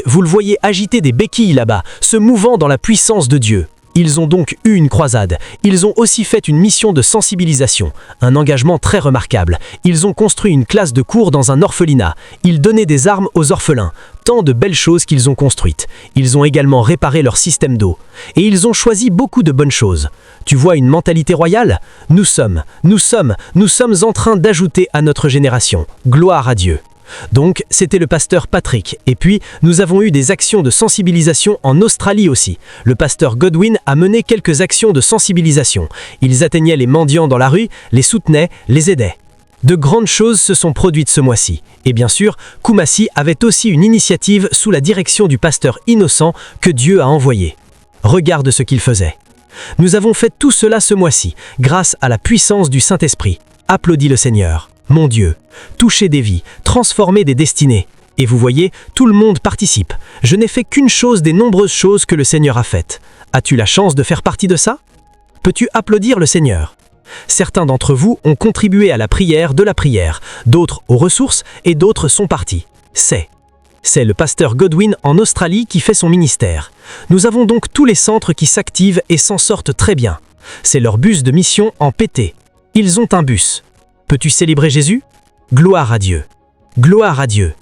vous le voyez agiter des béquilles là-bas, se mouvant dans la puissance de Dieu. Ils ont donc eu une croisade. Ils ont aussi fait une mission de sensibilisation, un engagement très remarquable. Ils ont construit une classe de cours dans un orphelinat. Ils donnaient des armes aux orphelins. Tant de belles choses qu'ils ont construites. Ils ont également réparé leur système d'eau. Et ils ont choisi beaucoup de bonnes choses. Tu vois une mentalité royale? Nous sommes en train d'ajouter à notre génération. Gloire à Dieu. Donc, c'était le pasteur Patrick. Et puis, nous avons eu des actions de sensibilisation en Australie aussi. Le pasteur Godwin a mené quelques actions de sensibilisation. Ils atteignaient les mendiants dans la rue, les soutenaient, les aidaient. De grandes choses se sont produites ce mois-ci. Et bien sûr, Kumasi avait aussi une initiative sous la direction du pasteur Innocent que Dieu a envoyé. Regarde ce qu'il faisait. Nous avons fait tout cela ce mois-ci, grâce à la puissance du Saint-Esprit. Applaudis le Seigneur. Mon Dieu, toucher des vies, transformer des destinées. Et vous voyez, tout le monde participe. Je n'ai fait qu'une chose des nombreuses choses que le Seigneur a faites. As-tu la chance de faire partie de ça? Peux-tu applaudir le Seigneur? Certains d'entre vous ont contribué à la prière, d'autres aux ressources et d'autres sont partis. C'est le pasteur Godwin en Australie qui fait son ministère. Nous avons donc tous les centres qui s'activent et s'en sortent très bien. C'est leur bus de mission en PT. Ils ont un bus. Peux-tu célébrer Jésus? Gloire à Dieu. Gloire à Dieu.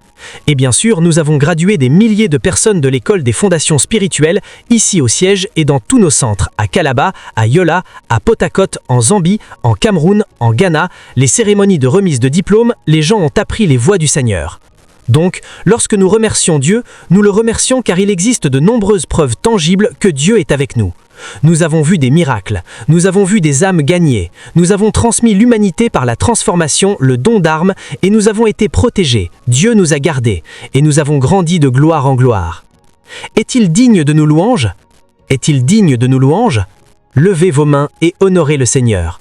Et bien sûr, nous avons gradué des milliers de personnes de l'école des fondations spirituelles, ici au siège et dans tous nos centres, à Calabar, à Yola, à Potakot, en Zambie, en Cameroun, en Ghana, les cérémonies de remise de diplômes, les gens ont appris les voies du Seigneur. Donc, lorsque nous remercions Dieu, nous le remercions car il existe de nombreuses preuves tangibles que Dieu est avec nous. Nous avons vu des miracles, nous avons vu des âmes gagnées, nous avons transmis l'humanité par la transformation, le don d'armes, et nous avons été protégés, Dieu nous a gardés, et nous avons grandi de gloire en gloire. Est-il digne de nos louanges? Est-il digne de nos louanges? Levez vos mains et honorez le Seigneur.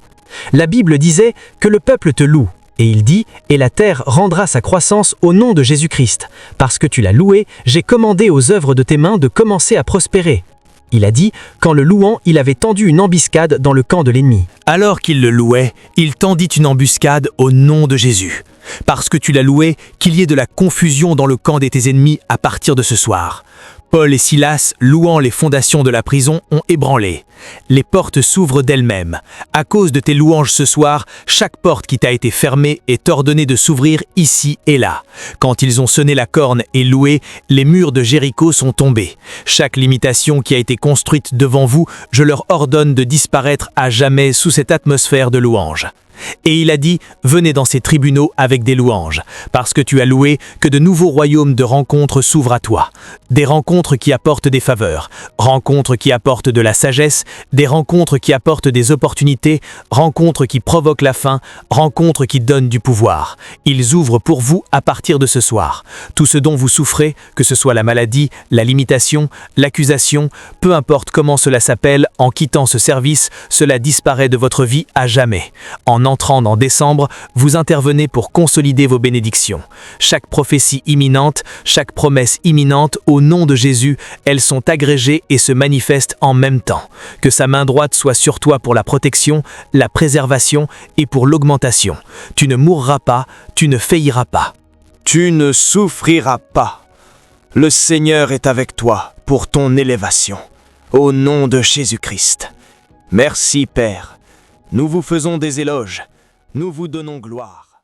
La Bible disait que le peuple te loue. Et il dit, et la terre rendra sa croissance au nom de Jésus-Christ. Parce que tu l'as loué, j'ai commandé aux œuvres de tes mains de commencer à prospérer. Il a dit, qu'en le louant, il avait tendu une embuscade dans le camp de l'ennemi. Alors qu'il le louait, il tendit une embuscade au nom de Jésus. Parce que tu l'as loué, qu'il y ait de la confusion dans le camp de tes ennemis à partir de ce soir. Paul et Silas, louant les fondations de la prison, ont ébranlé. Les portes s'ouvrent d'elles-mêmes. À cause de tes louanges ce soir, chaque porte qui t'a été fermée est ordonnée de s'ouvrir ici et là. Quand ils ont sonné la corne et loué, les murs de Jéricho sont tombés. Chaque limitation qui a été construite devant vous, je leur ordonne de disparaître à jamais sous cette atmosphère de louange. Et il a dit, venez dans ces tribunaux avec des louanges, parce que tu as loué que de nouveaux royaumes de rencontres s'ouvrent à toi. Des rencontres qui apportent des faveurs, rencontres qui apportent de la sagesse, des rencontres qui apportent des opportunités, rencontres qui provoquent la faim, rencontres qui donnent du pouvoir. Ils ouvrent pour vous à partir de ce soir. Tout ce dont vous souffrez, que ce soit la maladie, la limitation, l'accusation, peu importe comment cela s'appelle, en quittant ce service, cela disparaît de votre vie à jamais. En entrant en décembre, vous intervenez pour consolider vos bénédictions. Chaque prophétie imminente, chaque promesse imminente, au nom de Jésus, elles sont agrégées et se manifestent en même temps. Que sa main droite soit sur toi pour la protection, la préservation et pour l'augmentation. Tu ne mourras pas, tu ne failliras pas. Tu ne souffriras pas. Le Seigneur est avec toi pour ton élévation. Au nom de Jésus-Christ. Merci, Père. Nous vous faisons des éloges. Nous vous donnons gloire.